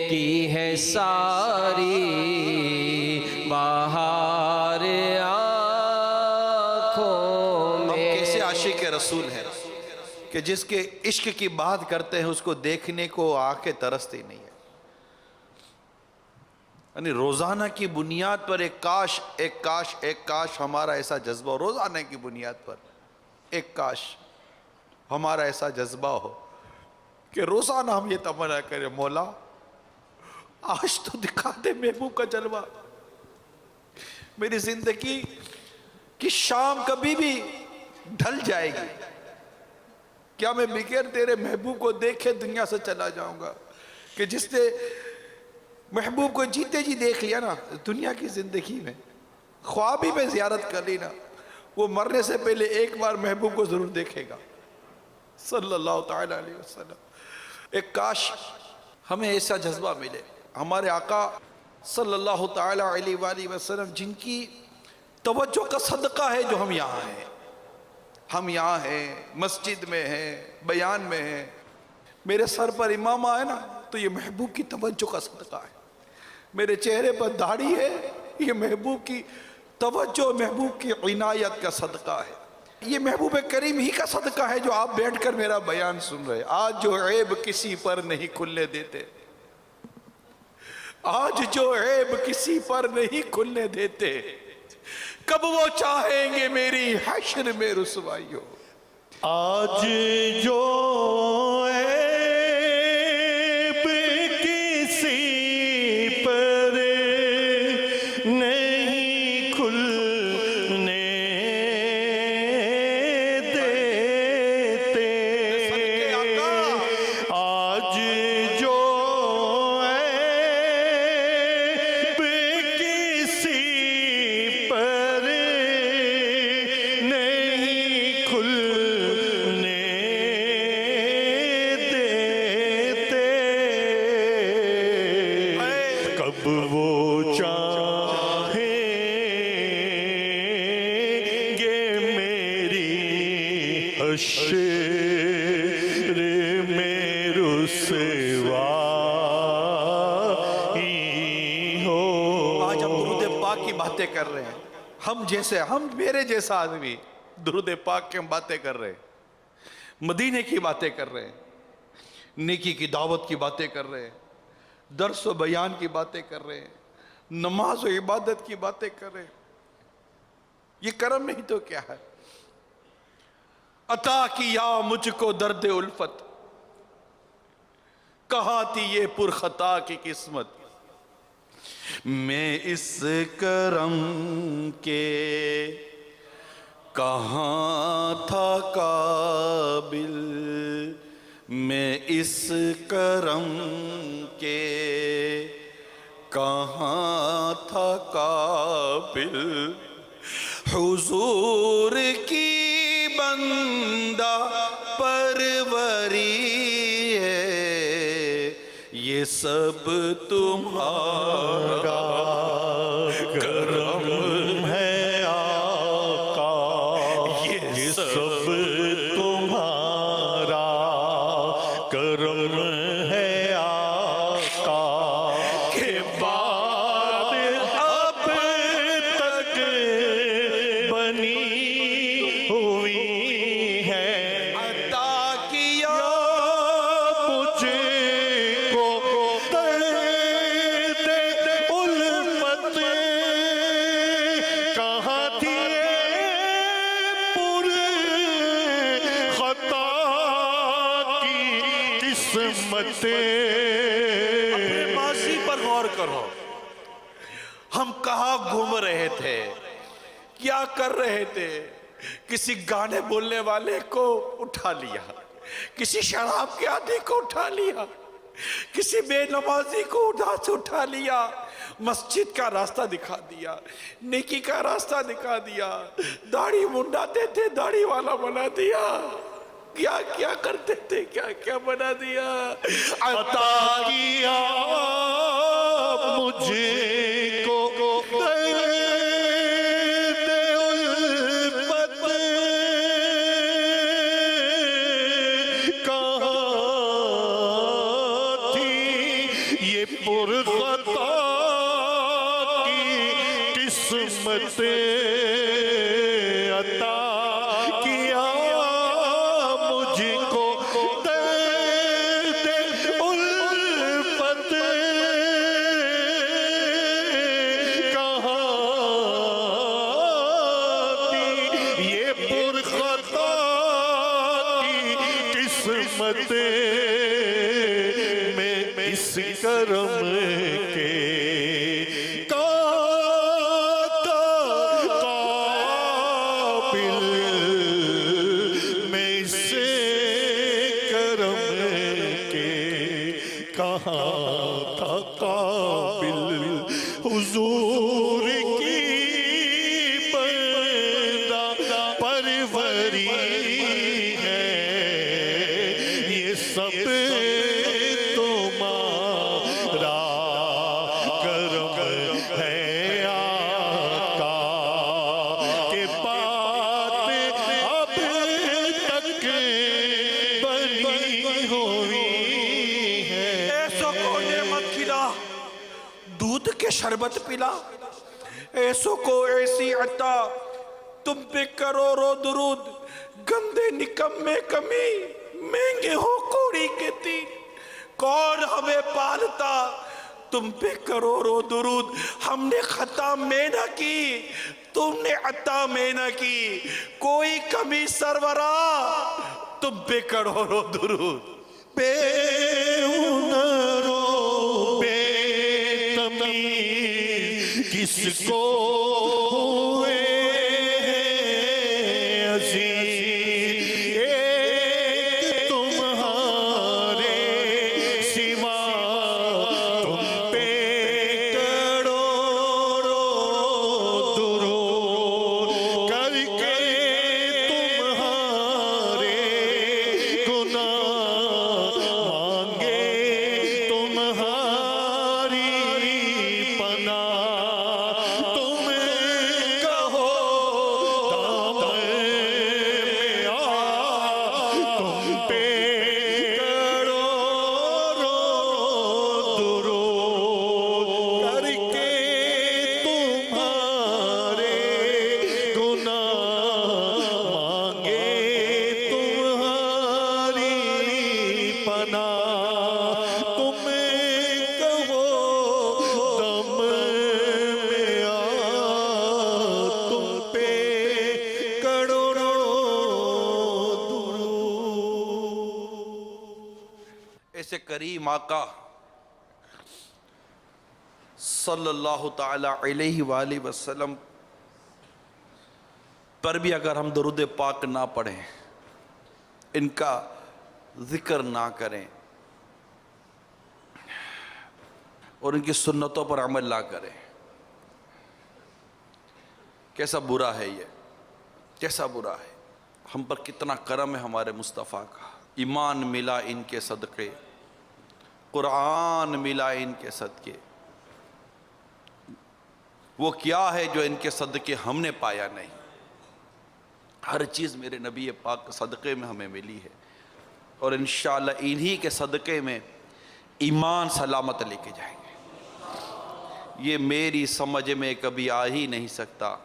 کی ہے ساری بہار آنکھوں ہم میں۔ کیسے عاشق رسول ہیں کہ جس کے عشق کی بات کرتے ہیں اس کو دیکھنے کو آنکھیں ترستی نہیں ہے۔ یعنی روزانہ کی بنیاد پر ایک کاش ایک کاش ایک کاش ہمارا ایسا جذبہ ہو، روزانہ کی بنیاد پر ایک کاش ہمارا ایسا جذبہ ہو کہ روزانہ ہم یہ تمنا کریں، مولا آج تو دکھا دے محبوب کا جلوہ، میری زندگی کی شام کبھی بھی ڈھل جائے گی، کیا میں بغیر تیرے محبوب کو دیکھے دنیا سے چلا جاؤں گا؟ کہ جس نے محبوب کو جیتے جی دیکھ لیا نا دنیا کی زندگی میں، خواب ہی میں زیارت کر لی نا، وہ مرنے سے پہلے ایک بار محبوب کو ضرور دیکھے گا صلی اللہ تعالی علیہ وسلم۔ ایک کاش ہمیں ایسا جذبہ ملے۔ ہمارے آقا صلی اللہ تعالی علیہ وآلہ وسلم جن کی توجہ کا صدقہ ہے جو ہم یہاں ہیں، ہم یہاں ہیں، مسجد میں ہیں، بیان میں ہیں، میرے سر پر امامہ ہے نا تو یہ محبوب کی توجہ کا صدقہ ہے، میرے چہرے پر داڑھی ہے یہ محبوب کی توجہ، محبوب کی عنایت کا صدقہ ہے، یہ محبوب کریم ہی کا صدقہ ہے جو آپ بیٹھ کر میرا بیان سن رہے۔ آج جو عیب کسی پر نہیں کھلنے دیتے، آج جو عیب کسی پر نہیں کھلنے دیتے، کب وہ چاہیں گے میری حشر میں رسوائی ہو۔ آج جو عیب کسی پر نہیں کھلنے دیتے، آج جو عیب کسی پر نہیں کھلنے دیتے، کب وہ چاہیں گے میری حشر میں رسوائی ہو۔ آج ہم درود پاک کی باتیں کر رہے ہیں، ہم جیسے ہم میرے جیسا آدمی درود پاک کی ہم باتیں کر رہے ہیں، مدینے کی باتیں کر رہے ہیں، نیکی کی دعوت کی باتیں کر رہے ہیں، درس و بیان کی باتیں کر رہے ہیں، نماز و عبادت کی باتیں کر رہے ہیں، یہ کرم نہیں تو کیا ہے؟ عطا کیا مجھ کو درد الفت، کہاں تھی یہ پرخطا کی قسمت، میں اس کرم کے کہاں تھا قابل، میں اس کرم کے کہاں تھا قابل حضور کی بندہ پروری ہے یہ سب تمہارا کرم ہے آقا یہ سب تمہارا کرم ہے آقا کہ بات اب تک بنی ہوئی ہے عطا کیا مجھے کو درد الفت کہاں تھی پر خطا کی قسمت اپنے ماضی پر غور کرو ہم کہاں گھوم رہے تھے کیا کر رہے تھے کسی گانے بولنے والے کو اٹھا لیا کسی شراب کے عادی کو اٹھا لیا کسی بے نمازی کو اٹھا لیا مسجد کا راستہ دکھا دیا نیکی کا راستہ دکھا دیا داڑھی منڈاتے تھے داڑھی والا بنا دیا کیا کیا کرتے تھے کیا کیا بنا دیا عطا کیا مجھے کو درد الفت کہاں تھی یہ پر خطا کی قسمت عطا کیا مجھ کو درد الفت کہاں تھی یہ پر خطا کی قسمت میں اس کرم کے قابل میں سے کرم کے کہاں تھا قابل حضور کی بندہ پروری ہے یہ سب تمہارا کرم ہے آقا کہ بات اب تک بنی ہوئی ہے ایسو کو نعمت کھلا دودھ کے شربت پلا ایسو کو ایسی عطا تم پہ کروڑوں درود گندے نکمے کمی مہنگے ہو کوڑی کے تین کون ہمیں پالتا تم پہ کروڑوں درود ہم نے خطا میں نہ کی تم نے عطا میں نہ کی کوئی کمی سرورا تم پہ کروڑوں درود بے ہنرو بے تمیز کس کو ہوئے ہیں عزیز ایک تمہارے سوا تم پہ کروڑوں درود کر کے تمہارے گناہ مانگے تمہاری پناہ تم کہو دامن میں آ تم پہ کروڑوں درود کر کے تمہارے گناہ مانگے تمہاری پناہ تم کہو دم میں آ تم پہ کروڑوں درود ایسے کریم آقا صلی اللہ تعالی علیہ وآلہ وسلم پر بھی اگر ہم درود پاک نہ پڑھیں ان کا ذکر نہ کریں اور ان کی سنتوں پر عمل نہ کریں. کیسا برا ہے یہ، کیسا برا ہے. ہم پر کتنا کرم ہے ہمارے مصطفیٰ کا. ایمان ملا ان کے صدقے، قرآن ملا ان کے صدقے. وہ کیا ہے جو ان کے صدقے ہم نے پایا نہیں؟ ہر چیز میرے نبی پاک کے صدقے میں ہمیں ملی ہے، اور انشاءاللہ انہی کے صدقے میں ایمان سلامت لے کے جائیں گے. یہ میری سمجھ میں کبھی آ ہی نہیں سکتا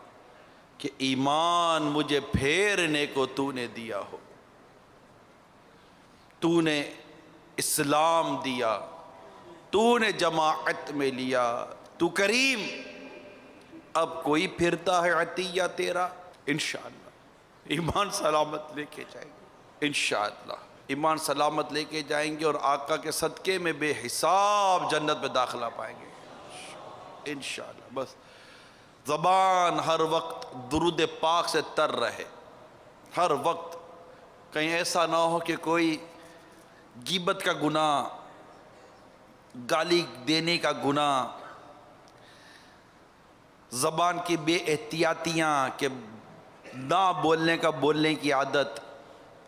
کہ ایمان مجھے پھیرنے کو تو نے دیا ہو. تو نے اسلام دیا، تو نے جماعت میں لیا، تو کریم. اب کوئی پھرتا ہے عطیہ تیرا. انشاءاللہ ایمان سلامت لے کے جائیں گے، انشاءاللہ ایمان سلامت لے کے جائیں گے، اور آقا کے صدقے میں بے حساب جنت میں داخلہ پائیں گے انشاءاللہ. بس زبان ہر وقت درود پاک سے تر رہے، ہر وقت. کہیں ایسا نہ ہو کہ کوئی غیبت کا گناہ، گالی دینے کا گناہ، زبان کی بے احتیاطیاں کہ نہ بولنے کا بولنے کی عادت،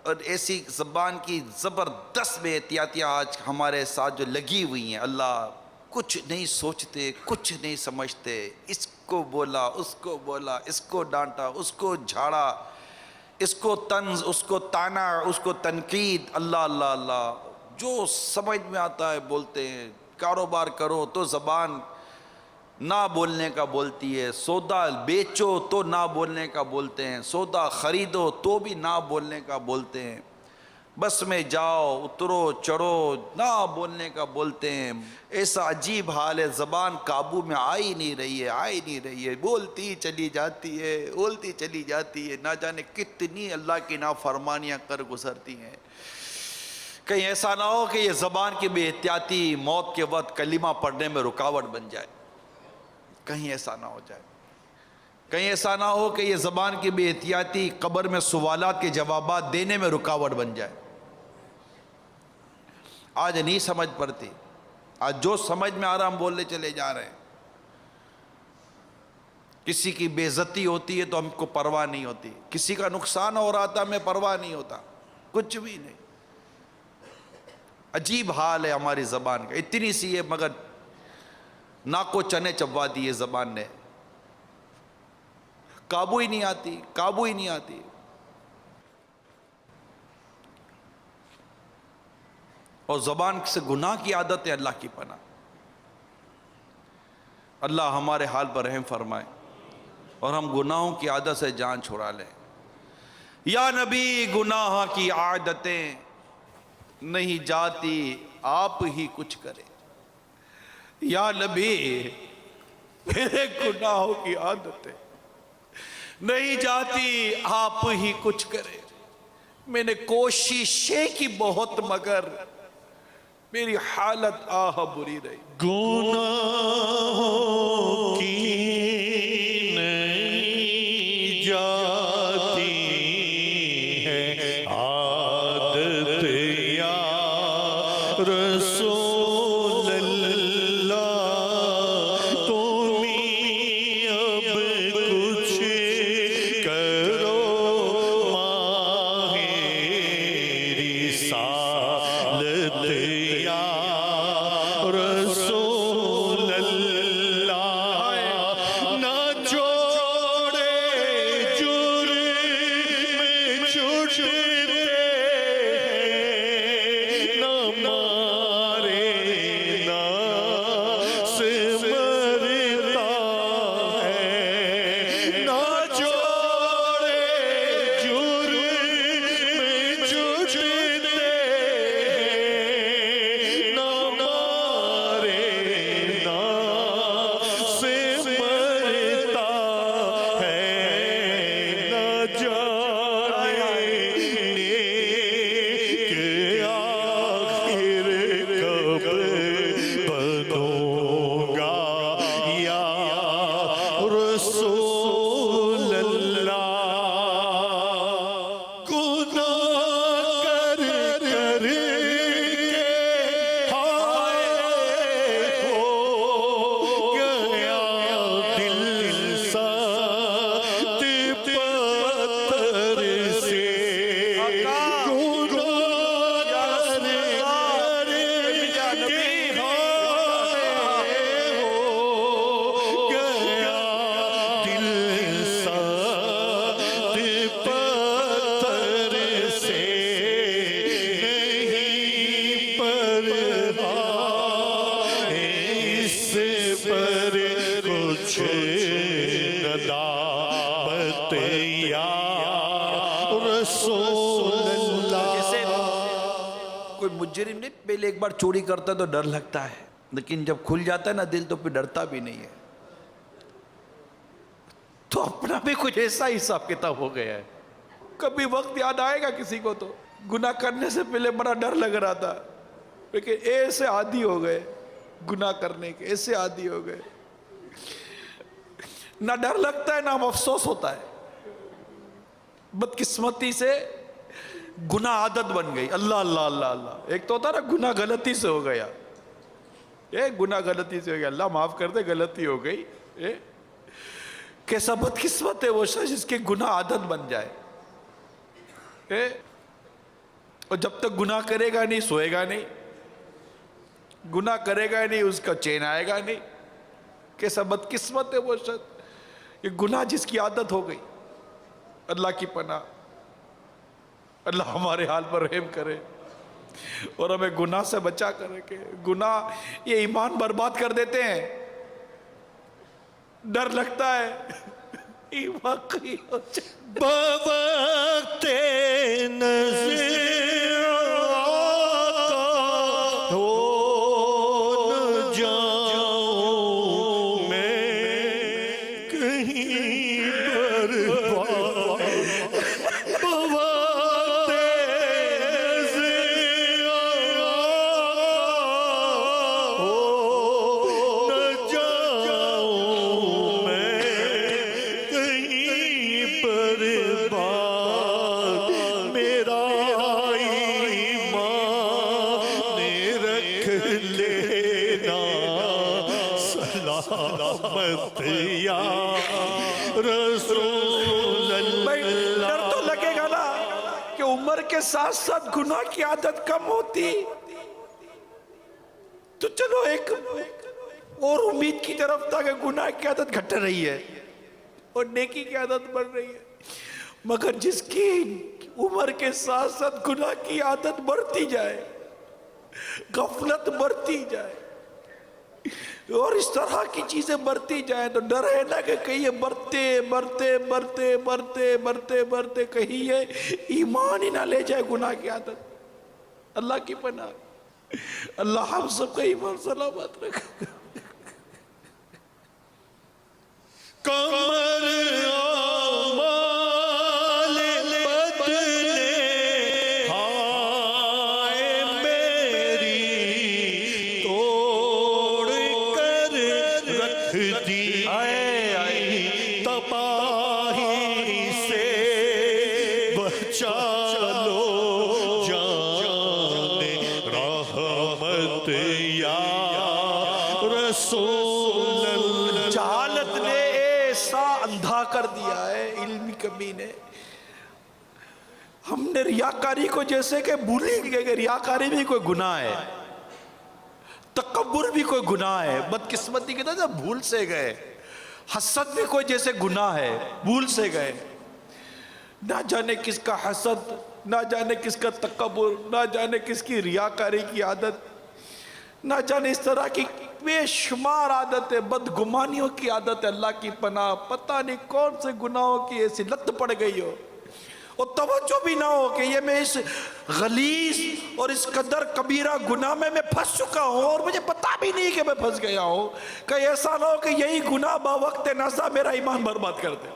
اور ایسی زبان کی زبردست بے احتیاطیاں آج ہمارے ساتھ جو لگی ہوئی ہیں. اللہ کچھ نہیں سوچتے، کچھ نہیں سمجھتے. اس کو بولا، اس کو بولا، اس کو ڈانٹا، اس کو جھاڑا، اس کو طنز، اس کو طعنہ، اس کو تنقید. اللہ اللہ اللہ، جو سمجھ میں آتا ہے بولتے ہیں. کاروبار کرو تو زبان نہ بولنے کا بولتی ہے، سودا بیچو تو نہ بولنے کا بولتے ہیں، سودا خریدو تو بھی نہ بولنے کا بولتے ہیں، بس میں جاؤ اترو چڑھو نہ بولنے کا بولتے ہیں. ایسا عجیب حال ہے، زبان قابو میں آئی نہیں رہی ہے، آئی نہیں رہی ہے، بولتی چلی جاتی ہے، بولتی چلی جاتی ہے. نہ جانے کتنی اللہ کی نافرمانیاں کر گزرتی ہیں. کہیں ایسا نہ ہو کہ یہ زبان کی بے احتیاطی موت کے وقت کلمہ پڑھنے میں رکاوٹ بن جائے. کہیں ایسا نہ ہو جائے. کہیں ایسا نہ ہو کہ یہ زبان کی بے احتیاطی قبر میں سوالات کے جوابات دینے میں رکاوٹ بن جائے. آج نہیں سمجھ پڑتی، آج جو سمجھ میں آ رہا ہم بولنے چلے جا رہے ہیں. کسی کی بے عزتی ہوتی ہے تو ہم کو پرواہ نہیں ہوتی، کسی کا نقصان ہو رہا تھا ہمیں پرواہ نہیں ہوتا، کچھ بھی نہیں. عجیب حال ہے ہماری زبان کا. اتنی سی ہے مگر ناکو چنے چبوا دیے زبان نے. قابو ہی نہیں آتی، قابو ہی نہیں آتی. اور زبان سے گناہ کی عادت ہے، اللہ کی پناہ. اللہ ہمارے حال پر رحم فرمائے اور ہم گناہوں کی عادت سے جان چھڑا لیں. یا نبی گناہ کی عادتیں نہیں جاتی، آپ ہی کچھ کرے. یا نبی میرے گناہوں کی عادتیں نہیں جاتی، آپ ہی کچھ کرے. میں نے کوششیں کی بہت مگر میری حالت آہ بری رہی. گناہوں کی نہیں جاتی ہے عادت یا رسول اللہ، تم ہی اب کچھ کرو ماہ رسالت یا رسول اللہ. نہ چھوڑے جرم چھوٹتے، نہ مارے ناس مرتا ہے. نہ چھوڑے جرم چھوٹتے، نہ مارے ناس مرتا ہے. نہ جانے کہ آخر کب بنوں گا یا رسول اللہ. گناہ کر کر کے ہائے ہو ندامت یا رسول اللہ. جیسے کوئی مجرم نہیں پہلے ایک بار چوری کرتا ہے تو ڈر لگتا ہے، لیکن جب کھل جاتا ہے نا دل تو پھر ڈرتا بھی نہیں ہے. تو اپنا بھی کچھ ایسا حساب کتاب ہو گیا ہے. کبھی وقت یاد آئے گا کسی کو تو گناہ کرنے سے پہلے بڑا ڈر لگ رہا تھا، لیکن ایسے عادی ہو گئے گناہ کرنے کے، ایسے عادی ہو گئے نہ ڈر لگتا ہے نہ افسوس ہوتا ہے. بدقسمتی سے گناہ عادت بن گئی. اللہ اللہ اللہ اللہ. ایک تو ہوتا نا گناہ غلطی سے ہو گیا، گناہ غلطی سے ہو گیا، اللہ معاف کر دے غلطی ہو گئی. کیسا بدقسمت ہے وہ شخص جس کے گناہ عادت بن جائے. اور جب تک گناہ کرے گا نہیں سوئے گا نہیں، گناہ کرے گا نہیں اس کا چین آئے گا نہیں. کیسا بدقسمت ہے وہ شخص یہ گناہ جس کی عادت ہو گئی. اللہ کی پناہ، اللہ ہمارے حال پر رحم کرے اور ہمیں گناہ سے بچا کرے. کہ گناہ یہ ایمان برباد کر دیتے ہیں. ڈر لگتا ہے ایمان کہیں ہو جائے. بوقت نظر ہو نہ جاؤں میں کہیں برباد. بوقت نظر ہو نہ جاؤں میں کہیں برباد. میرا ایمان رکھ لینا سلامت یا رسول بھائی ڈر اللہ. تو لگے گا نا کہ عمر کے ساتھ ساتھ گناہ کی عادت کم ہوتی تو چلو ایک اور امید کی طرف تھا کہ گناہ کی عادت گھٹ رہی ہے اور نیکی کی عادت بڑھ رہی ہے. مگر جس کی عمر کے ساتھ ساتھ گناہ کی عادت بڑھتی جائے، غفلت بڑھتی جائے اور اس طرح کی چیزیں بڑھتی جائیں تو ڈر ہے نا کہ کہیں یہ بڑھتے بڑھتے بڑھتے بڑھتے بڑھتے بڑھتے کہیں یہ ایمان ہی نہ لے جائے گناہ کی عادت. اللہ کی پناہ. اللہ ہم سب کا ایمان سلامت رکھے. کمر آمال بدلے ہائے میری توڑ کر رکھ دی تباہی سے بچا لو جان رحمت یا رسول اللہ. جہالت نے ایسا اندھا کر دیا ہے، علم کی کمی نے. ہم نے ریاکاری کو جیسے کہ بھولی گئے کہ ریاکاری بھی کوئی گناہ ہے، تکبر بھی کوئی گناہ ہے. بدقسمتی کے طرح بھول سے گئے. حسد بھی کوئی جیسے گناہ ہے، بھول سے گئے. نہ جانے کس کا حسد، نہ جانے کس کا تکبر، نہ جانے کس کی ریاکاری کی عادت، نہ جانے اس طرح کی بے شمار عادت ہے، بدگمانیوں کی عادت ہے. اللہ کی پناہ. پتہ نہیں کون سے گناہوں کی ایسی لت پڑ گئی ہو اور توجہ بھی نہ ہو کہ یہ میں اس غلیظ اور اس قدر کبیرہ گناہ میں پھنس چکا ہوں اور مجھے پتہ بھی نہیں کہ میں پھنس گیا ہوں. کہ ایسا نہ ہو کہ یہی گناہ باوقت نزا میرا ایمان برباد کر دے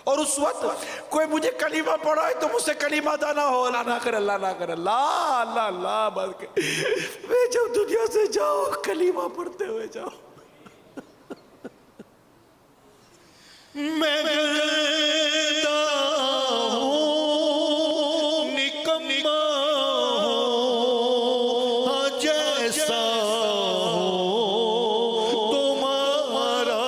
اور اس وقت کوئی مجھے کلمہ پڑھائے تو مجھ سے کلمہ ادا نہ ہو. اللہ نہ کرے، اللہ نہ کرے، اللہ اللہ اللہ بات کہ میں جب دنیا سے جاؤ کلمہ پڑھتے ہوئے جاؤ. میں گردہ ہوں نکما ہوں جیسا ہوں تمہارا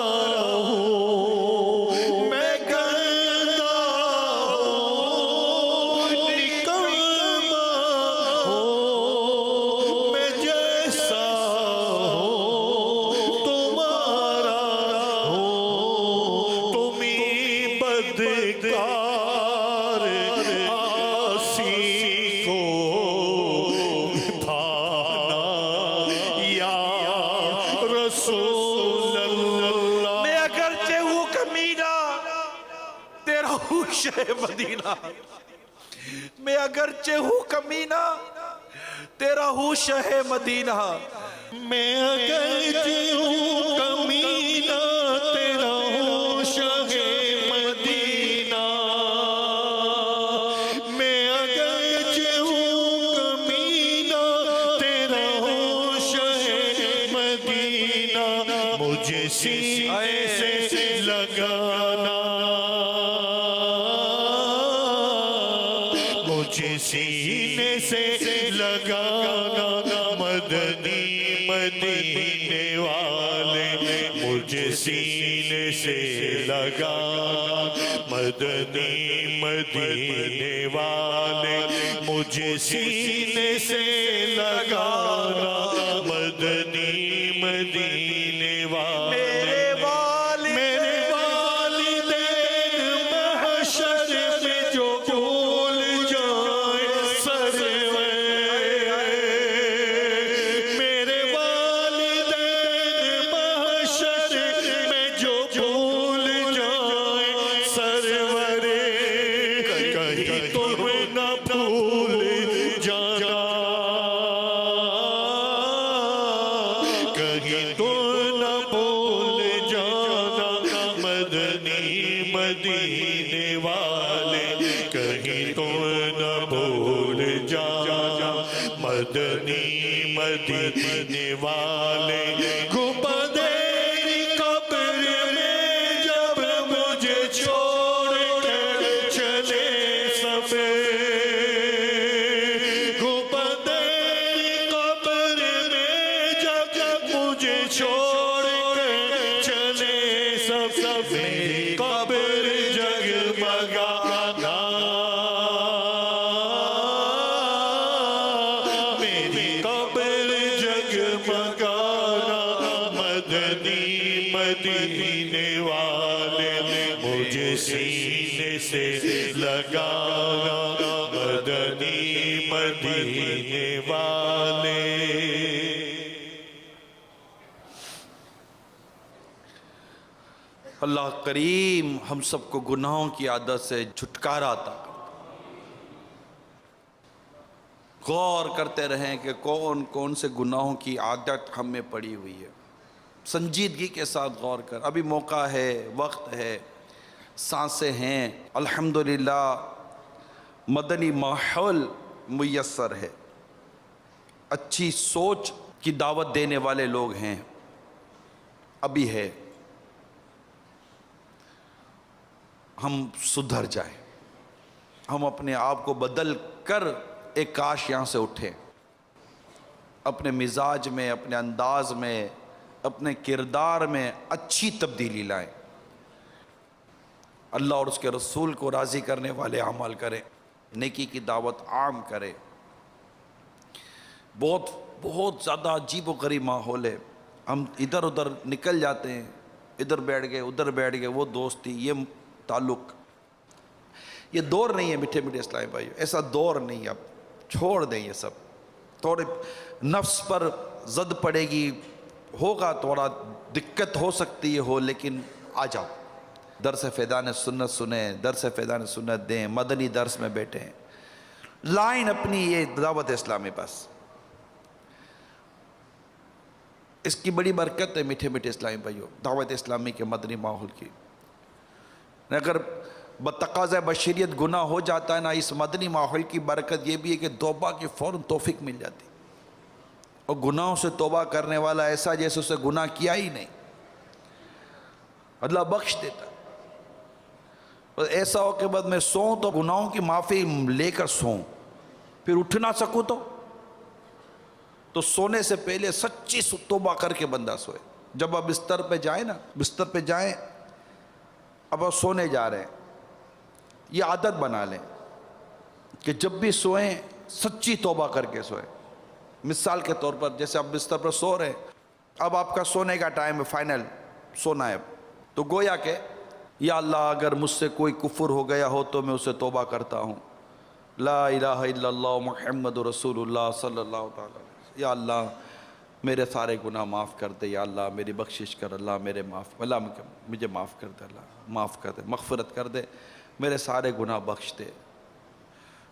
ہوں. میں گردہ ہوں نکما ہوں میں جیسا ہوں تمہارا ہوں. تمہیں بدکار آسی کو بھانا یا رسول اللہ. میں ہوش ہے مدینہ، میں اگرچہ ہوں کمینہ، تیرا ہوش ہے مدینہ، میں اگرچہ ہوں کمینہ، تیرا ہوش ہے مدینہ، میں اگرچہ ہوں کمینہ، تیرا ہوش ہے مدینہ، مجھے سینے سے لگانا، مجھے سینے سے لگانا، مدنی مدینے والے، مجھے سینے سے لگانا، مدنی مدینے والے، مجھے سینے سے لگانا، مدنی مدینے والے، میرے والدین محشر میں جو بھول جائیں سرور، میرے والدین محشر میں جو بھول جائیں سرور، کہیں تم نہ بھول جانا، کہیں تم نہ بھول جانا، مدنی مدینے والے، کہیں تم نہ بھول جانا، مدنی مدینے والے، گنبدِ قبر میں جب مجھے چھوڑ کر چلے سب، گنبدِ قبر میں جب مجھے چھوڑ کر چلے سب، میری قبر جگمگانا، میری قبر جگمگانا، مدنی مدینے والے، مجھے سینے سے لگانا، مدنی مدینے والے۔ اللہ کریم ہم سب کو گناہوں کی عادت سے چھٹکارا عطا کرے۔ غور کرتے رہیں کہ کون کون سے گناہوں کی عادت ہم میں پڑی ہوئی ہے، سنجیدگی کے ساتھ غور کر۔ ابھی موقع ہے، وقت ہے، سانسیں ہیں، الحمدللہ مدنی ماحول میسر ہے، اچھی سوچ کی دعوت دینے والے لوگ ہیں، ابھی ہے، ہم سدھر جائیں، ہم اپنے آپ کو بدل کر ایک کاش یہاں سے اٹھیں، اپنے مزاج میں، اپنے انداز میں، اپنے کردار میں اچھی تبدیلی لائیں، اللہ اور اس کے رسول کو راضی کرنے والے اعمال کریں، نیکی کی دعوت عام کریں۔ بہت زیادہ عجیب و غریب ماحول ہے، ہم ادھر ادھر نکل جاتے ہیں، ادھر بیٹھ گئے ادھر بیٹھ گئے، وہ دوستی، یہ تعلق، یہ دور نہیں ہے میٹھے میٹھے اسلامی بھائیو، ایسا دور نہیں ہے، اب چھوڑ دیں یہ سب۔ تھوڑے نفس پر زد پڑے گی، ہوگا تھوڑا دقت ہو سکتی ہے ہو، لیکن آ جاؤ، درس فیضان سنت سنیں، درس فیضان سنت دیں، مدنی درس میں بیٹھیں، لائن اپنی یہ دعوت اسلامی بس، اس کی بڑی برکت ہے میٹھے میٹھے اسلامی بھائیو، دعوت اسلامی کے مدنی ماحول کی۔ اگر بتقاضۂ بشریت گناہ ہو جاتا ہے نا، اس مدنی ماحول کی برکت یہ بھی ہے کہ توبہ کی فوراً توفیق مل جاتی، اور گناہوں سے توبہ کرنے والا ایسا جیسے اسے گناہ کیا ہی نہیں، اللہ بخش دیتا۔ اور ایسا ہو کہ بعد میں سوؤں تو گناہوں کی معافی لے کر سوؤں، پھر اٹھ نہ سکوں تو سونے سے پہلے سچی توبہ کر کے بندہ سوئے۔ جب آپ بستر پہ جائیں نا، بستر پہ جائیں، اب آپ سونے جا رہے ہیں، یہ عادت بنا لیں کہ جب بھی سوئیں سچی توبہ کر کے سوئیں۔ مثال کے طور پر جیسے آپ بستر پر سو رہے ہیں، اب آپ کا سونے کا ٹائم ہے، فائنل سونا ہے، اب تو گویا کہ یا اللہ اگر مجھ سے کوئی کفر ہو گیا ہو تو میں اسے توبہ کرتا ہوں، لا الہ الا اللہ محمد رسول اللہ صلی اللہ تعالی علیہ وسلم، یا اللہ میرے سارے گناہ معاف کر دے، یا اللہ میری بخشش کر، اللہ میرے اللہ مجھے معاف کر دے، اللہ معاف کر دے، مغفرت کر دے، میرے سارے گناہ بخش دے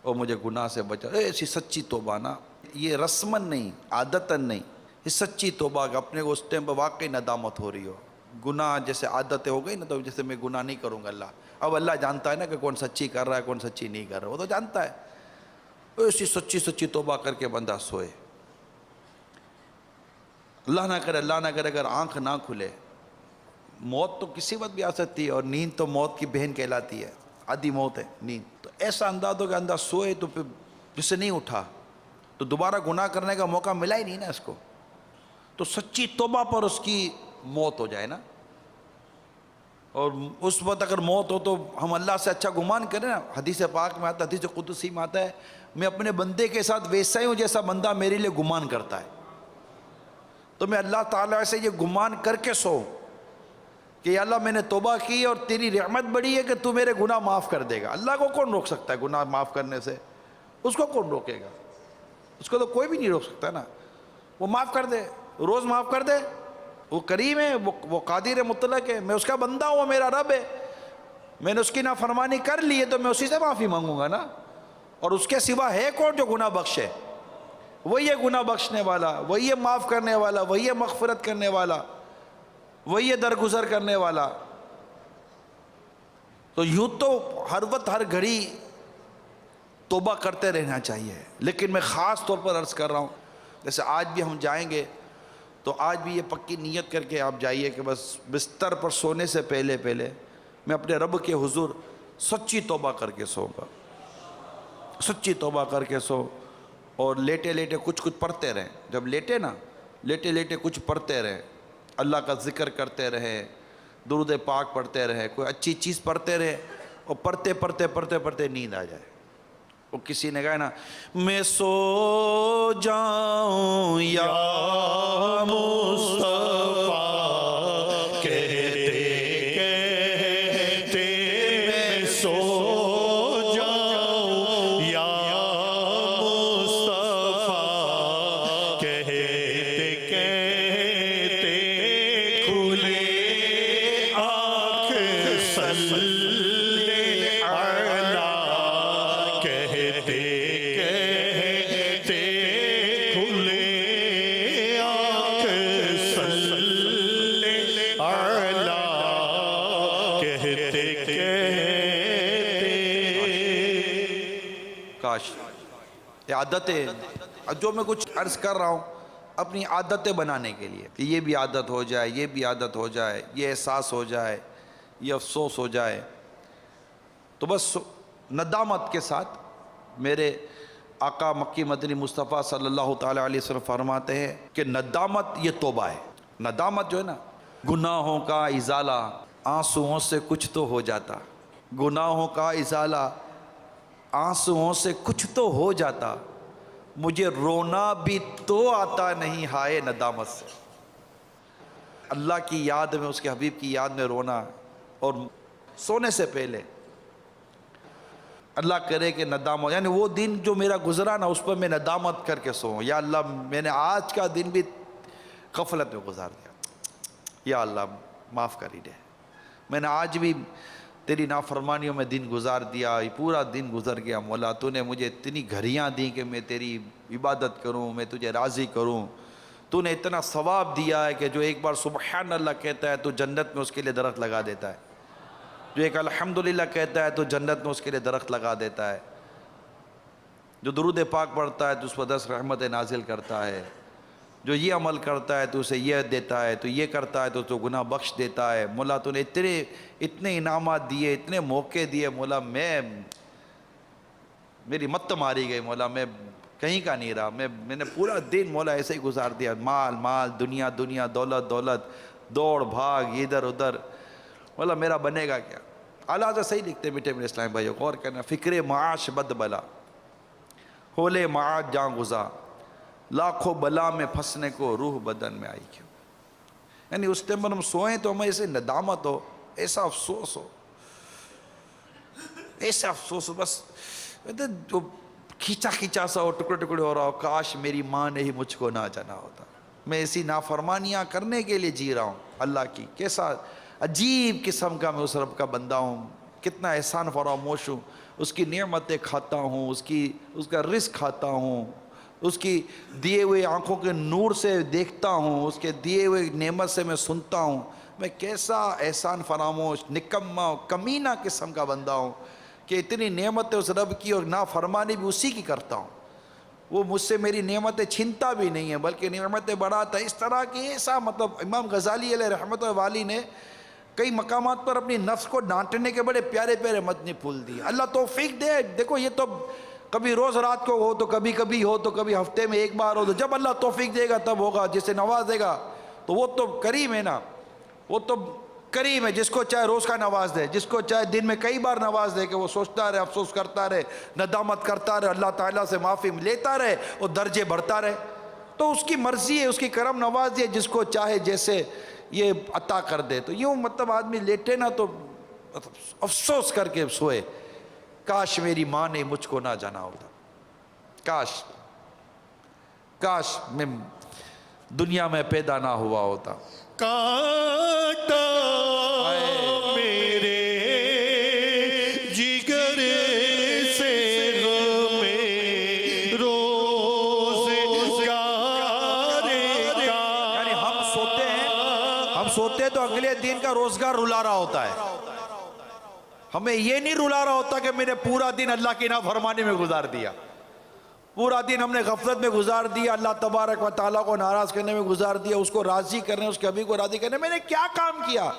اور مجھے گناہ سے بچا. ایسی سچی توبہ نا، یہ رسمن نہیں، عادتاً نہیں، یہ سچی توبہ کہ اپنے کو اس ٹائم پہ واقعی ندامت ہو رہی ہو. گناہ جیسے عادتیں ہو گئی نا، تو جیسے میں گناہ نہیں کروں گا اللہ. اب اللہ جانتا ہے نا کہ کون سچی کر رہا ہے کون سچی نہیں کر رہا، وہ تو جانتا ہے. ایسی سچی توبہ کر کے بندہ سوئے. اللہ نہ کرے اگر آنکھ نہ کھلے، موت تو کسی وقت بھی آ سکتی ہے، اور نیند تو موت کی بہن کہلاتی ہے، آدھی موت ہے نیند. تو ایسا انداز ہو کہ انداز سوئے تو پھر جس سے نہیں اٹھا تو دوبارہ گناہ کرنے کا موقع ملا ہی نہیں نا اس کو. تو سچی توبہ پر اس کی موت ہو جائے نا. اور اس وقت اگر موت ہو تو ہم اللہ سے اچھا گمان کریں نا. حدیث پاک میں آتا ہے، حدیث قدسی میں آتا ہے، میں اپنے بندے کے ساتھ ویسا ہی ہوں جیسا بندہ میرے لیے گمان کرتا ہے. تو میں اللہ تعالیٰ سے یہ گمان کر کے سو کہ یا اللہ میں نے توبہ کی اور تیری رحمت بڑی ہے کہ تو میرے گناہ معاف کر دے گا. اللہ کو کون روک سکتا ہے گناہ معاف کرنے سے؟ اس کو کون روکے گا؟ اس کو تو کوئی بھی نہیں روک سکتا نا. وہ معاف کر دے، روز معاف کر دے. وہ کریم ہے، وہ قادر مطلق ہے. میں اس کا بندہ ہوں، وہ میرا رب ہے. میں نے اس کی نافرمانی کر لی ہے تو میں اسی سے معافی مانگوں گا نا. اور اس کے سوا ہے کون جو گناہ بخشے؟ وہی ہے گناہ بخشنے والا، وہی ہے معاف کرنے والا، وہی ہے مغفرت کرنے والا، وہی ہے درگزر کرنے والا. تو یوں تو ہر وقت ہر گھڑی توبہ کرتے رہنا چاہیے. لیکن میں خاص طور پر عرض کر رہا ہوں، جیسے آج بھی ہم جائیں گے تو آج بھی یہ پکی نیت کر کے آپ جائیے کہ بس بستر پر سونے سے پہلے میں اپنے رب کے حضور سچی توبہ کر کے سوؤں گا. سچی توبہ کر کے سو. اور لیٹے لیٹے کچھ پڑھتے رہیں. جب لیٹے نا، لیٹے کچھ پڑھتے رہیں، اللہ کا ذکر کرتے رہیں، درود پاک پڑھتے رہیں، کوئی اچھی چیز پڑھتے رہیں. اور پڑھتے نیند آ جائے. وہ کسی نے کہا نا، میں سو جاؤں یا مصطفیٰ کہتے میں سو جاؤں یا مصطفیٰ کہتے کھلے آنکھ صلی علی کہتے کھلے آنکھ صلی علی کہتے کاش یہ عادتیں، جو میں کچھ عرض کر رہا ہوں اپنی عادتیں بنانے کے لیے، کہ یہ بھی عادت ہو جائے، یہ بھی عادت ہو جائے، یہ احساس ہو جائے، یہ افسوس ہو جائے. تو بس ندامت کے ساتھ میرے آقا مکی مدنی مصطفیٰ صلی اللہ تعالیٰ علیہ وسلم فرماتے ہیں کہ ندامت یہ توبہ ہے. ندامت جو ہے نا، گناہوں کا ازالہ آنسوؤں سے کچھ تو ہو جاتا. گناہوں کا ازالہ آنسوؤں سے کچھ تو ہو جاتا. مجھے رونا بھی تو آتا نہیں ہائے ندامت سے. اللہ کی یاد میں، اس کے حبیب کی یاد میں رونا. اور سونے سے پہلے اللہ کرے کہ ندامت، یعنی وہ دن جو میرا گزرا نا اس پر میں ندامت کر کے سوؤں، یا اللہ میں نے آج کا دن بھی غفلت میں گزار دیا، یا اللہ معاف کر ہی دے. میں نے آج بھی تیری نافرمانیوں میں دن گزار دیا، یہ پورا دن گزر گیا. مولا تو نے مجھے اتنی گھڑیاں دیں کہ میں تیری عبادت کروں، میں تجھے راضی کروں. تو نے اتنا ثواب دیا ہے کہ جو ایک بار سبحان اللہ کہتا ہے تو جنت میں اس کے لیے درخت لگا دیتا ہے. جو ایک الحمدللہ کہتا ہے تو جنت میں اس کے لیے درخت لگا دیتا ہے. جو درود پاک پڑھتا ہے تو اس پر 10 رحمتیں نازل کرتا ہے. جو یہ عمل کرتا ہے تو اسے یہ دیتا ہے، تو یہ کرتا ہے تو گناہ بخش دیتا ہے. مولا تو نے اتنے انعامات دیے، اتنے موقع دیے. مولا میری مت ماری گئی. مولا میں کہیں کا نہیں رہا. میں نے پورا دن مولا ایسے ہی گزار دیا. مال دنیا دولت دوڑ بھاگ ادھر ادھر. مولا میرا بنے گا کیا؟ اعلیٰ سے صحیح لکھتے میٹھے میرے اسلام بھائیو، غور کرنا. فکر معاش بد بلا ہولے معاش جاں گزا، لاکھوں بلا میں پھنسنے کو روح بدن میں آئی کیوں. یعنی اس ٹائم پر ہم سوئیں تو ہمیں ایسے ندامت ہو، ایسا افسوس ہو، ایسا افسوس ہو، بس جو کھینچا سا ہو، ٹکڑے ہو رہا ہو. کاش میری ماں نے ہی مجھ کو نہ جانا ہوتا. میں ایسی نافرمانیاں کرنے کے لیے جی رہا ہوں اللہ کی. کیسا عجیب قسم کا میں اس رب کا بندہ ہوں. کتنا احسان فراموش ہوں، اس کی نعمتیں کھاتا ہوں، اس کا رزق کھاتا ہوں، اس کی دیے ہوئے آنکھوں کے نور سے دیکھتا ہوں، اس کے دیے ہوئے نعمت سے میں سنتا ہوں، میں کیسا احسان فراموش نکما کمینہ قسم کا بندہ ہوں کہ اتنی نعمتیں اس رب کی اور نافرمانی بھی اسی کی کرتا ہوں۔ وہ مجھ سے میری نعمتیں چھینتا بھی نہیں ہے بلکہ نعمتیں بڑھاتا ہے۔ اس طرح کی ایسا مطلب امام غزالی علیہ رحمۃ والی نے کئی مقامات پر اپنی نفس کو ڈانٹنے کے بڑے پیارے پیارے مدنی پھول دیے۔ اللہ توفیق دے۔ دیکھو یہ تو کبھی روز رات کو ہو تو کبھی کبھی ہو تو کبھی ہفتے میں ایک بار ہو، تو جب اللہ توفیق دے گا تب ہوگا، جسے نواز دے گا تو وہ تو کریم ہے نا، وہ تو کریم ہے، جس کو چاہے روز کا نواز دے، جس کو چاہے دن میں کئی بار نواز دے کہ وہ سوچتا رہے، افسوس کرتا رہے، ندامت کرتا رہے، اللہ تعالیٰ سے معافی لیتا رہے اور درجے بڑھتا رہے، تو اس کی مرضی ہے، اس کی کرم نوازی ہے، جس کو چاہے جیسے یہ عطا کر دے۔ تو یوں مطلب آدمی لیٹے نا تو افسوس کر کے سوئے، کاش میری ماں نے مجھ کو نہ جانا ہوتا، کاش میں دنیا میں پیدا نہ ہوا ہوتا۔ کانٹا میرے جگر سے غم روزگار کا، یعنی ہم سوتے ہیں تو اگلے دن کا روزگار رلا رہا ہوتا ہے، ہمیں یہ نہیں رلا رہا ہوتا کہ میں نے پورا دن اللہ کی نافرمانی میں گزار دیا، پورا دن ہم نے غفلت میں گزار دیا، اللہ تبارک و تعالیٰ کو ناراض کرنے میں گزار دیا، اس کو راضی کرنے، اس کے حبیب کو راضی کرنے میں نے کیا کام کیا؟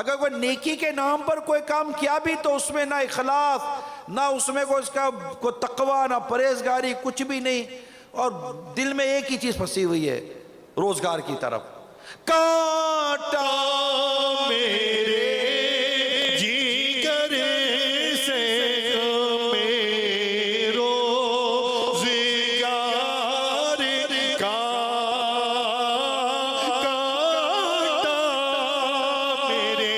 اگر کوئی نیکی کے نام پر کوئی کام کیا بھی تو اس میں نہ اخلاص، نہ اس میں کوئی تقوی، نہ پرہیزگاری، کچھ بھی نہیں، اور دل میں ایک ہی چیز پھنسی ہوئی ہے، روزگار کی طرف۔ کانٹا میرے جگر سے غم روزگار کا، کانٹا میرے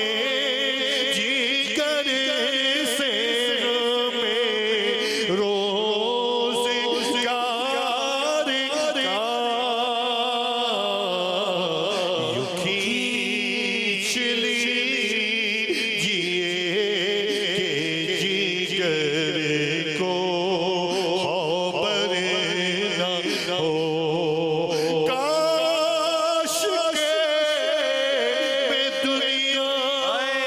جگر سے غم روزگار کا، یوں کھینچ لیجیے کہ جگر کو خبر نہ ہو، کاش کہ میں دنیا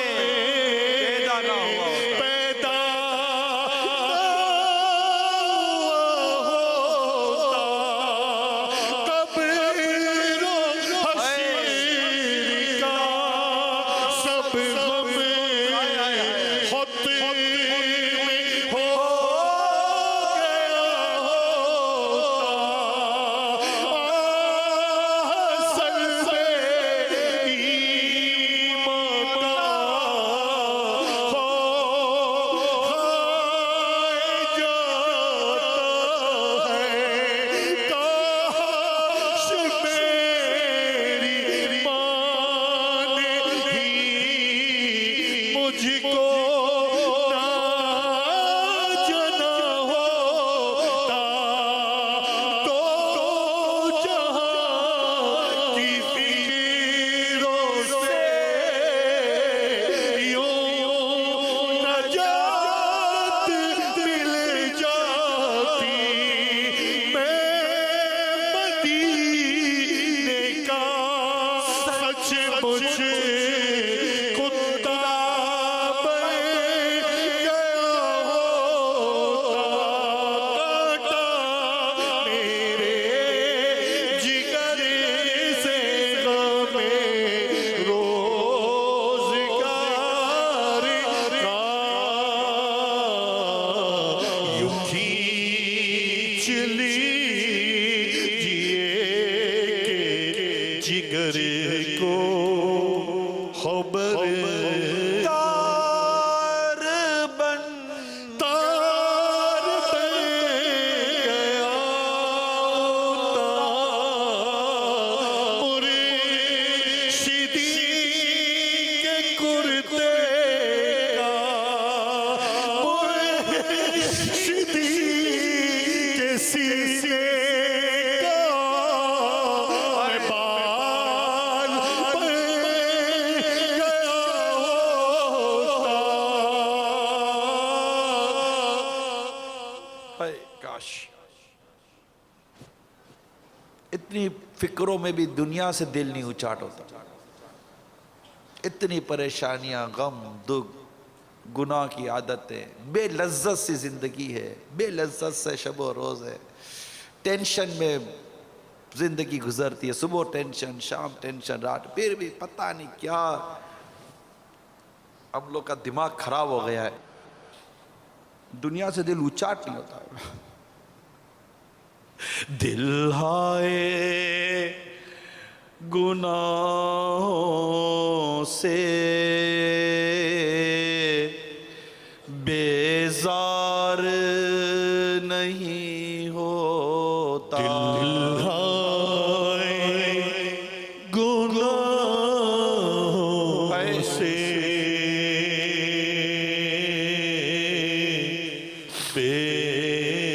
پیدا نہ ہوا ہوتا، پیدا ہوتا، قبر و حشر کا سب غم خود میں ہو گیا ہوتا، سلب ایمان کا کھائے جاتا ہے، کاش میری ماں نے ہی مجھ کو نہ جانا ہوتا، تو جہاں کی فکروں سے یوں نجات مل جاتی، میں مدینے کا سچ مجھ کتا بن اتنی فکروں میں بھی دنیا سے دل نہیں اچاٹ ہوتا، اتنی پریشانیاں، غم، دکھ، گناہ کی عادتیں، بے لذت سی زندگی ہے، بے لذت سے شب و روز ہے، ٹینشن میں زندگی گزرتی ہے، صبح ٹینشن، شام ٹینشن، رات، پھر بھی پتہ نہیں کیا ہم لوگ کا دماغ خراب ہو گیا ہے، دنیا سے دل اچاٹ نہیں ہوتا ہے۔ دل ہائے گناہوں سے بیزار نہیں ہوتا، دل ہائے گناہوں سے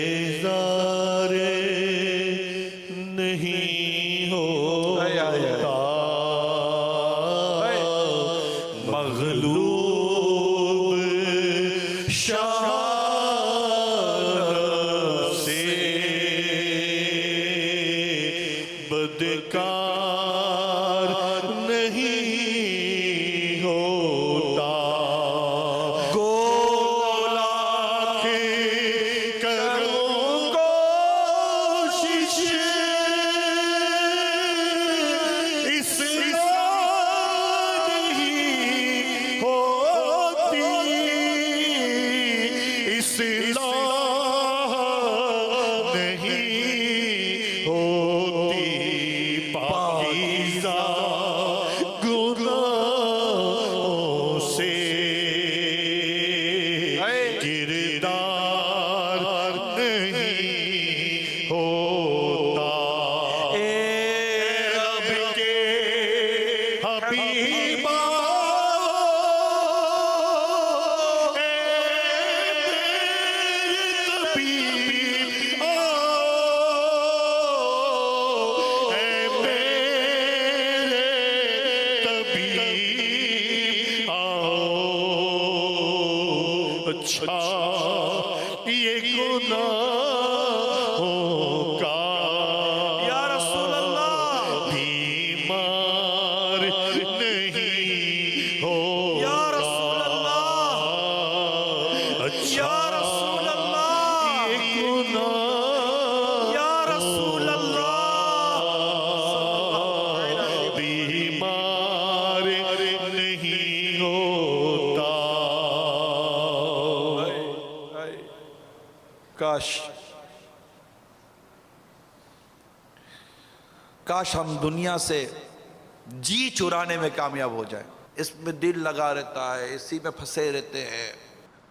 بیزار نہیں ہوتا، مغلوب شان سے بدکار نہیں ہوتا، گولا کے کروں کوشش اصلاح نہیں ہوتی، اصلاح نہیں ہوتی، پاکیزہ گناہوں سے کردار نہیں ہوتا، اے رب کے حبیبا، اے طبیب آؤ، اے میرے طبیب آؤ، اچھا یہ گناہوں کا یا رسول اللہ بیمار نہیں ہو یا رسول اللہ، اچھا یا رسول اللہ یہ گناہ یا رسول اللہ بیمار نہیں ہوتا، کاش ہم دنیا سے جی چرانے میں کامیاب ہو جائیں، اس میں دل لگا رہتا ہے، اسی میں پھنسے رہتے ہیں،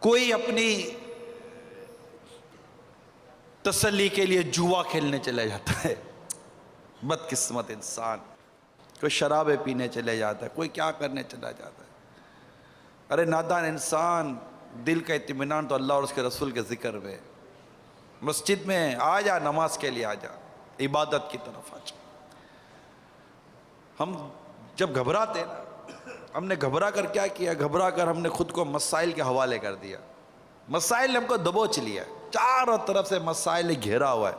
کوئی اپنی تسلی کے لیے جوا کھیلنے چلے جاتا ہے، بدقسمت انسان، کوئی شرابیں پینے چلے جاتا ہے، کوئی کیا کرنے چلا جاتا ہے، ارے نادان انسان، دل کا اطمینان تو اللہ اور اس کے رسول کے ذکر میں، مسجد میں آ جا، نماز کے لیے آ جا، عبادت کی طرف آ جا۔ ہم جب گھبراتے ہیں نا، ہم نے گھبرا کر کیا کیا، گھبرا کر ہم نے خود کو مسائل کے حوالے کر دیا، مسائل نے ہم کو دبوچ لیا، چاروں طرف سے مسائل نے گھیرا ہوا ہے،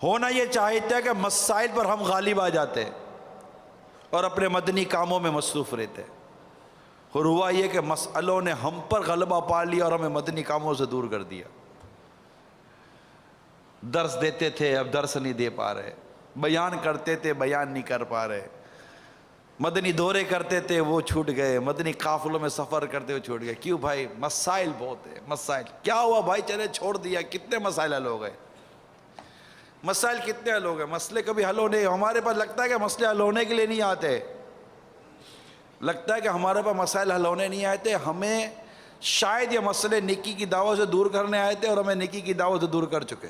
ہونا یہ چاہتا ہے کہ مسائل پر ہم غالب آ جاتے اور اپنے مدنی کاموں میں مصروف رہتے، اور ہوا یہ کہ مسئلوں نے ہم پر غلبہ پا لیا اور ہمیں مدنی کاموں سے دور کر دیا، درس دیتے تھے اب درس نہیں دے پا رہے، بیان کرتے تھے بیان نہیں کر پا رہے، مدنی دورے کرتے تھے وہ چھوٹ گئے، مدنی قافلوں میں سفر کرتے ہوئے چھوٹ گئے، کیوں بھائی؟ مسائل بہت ہیں، مسائل کیا ہوا بھائی؟ چلے چھوڑ دیا، کتنے مسائل حل ہو گئے، مسائل کتنے حل ہو گئے، مسئلے کبھی حل ہونے، ہمارے پاس لگتا ہے کہ مسئلے حل ہونے کے لیے نہیں آتے، لگتا ہے کہ ہمارے پاس مسائل حل ہونے نہیں آئے تھے، ہمیں شاید یہ مسئلے نیکی کی دعوت سے دور کرنے آئے تھے اور ہمیں نیکی کی دعوت سے دور کر چکے،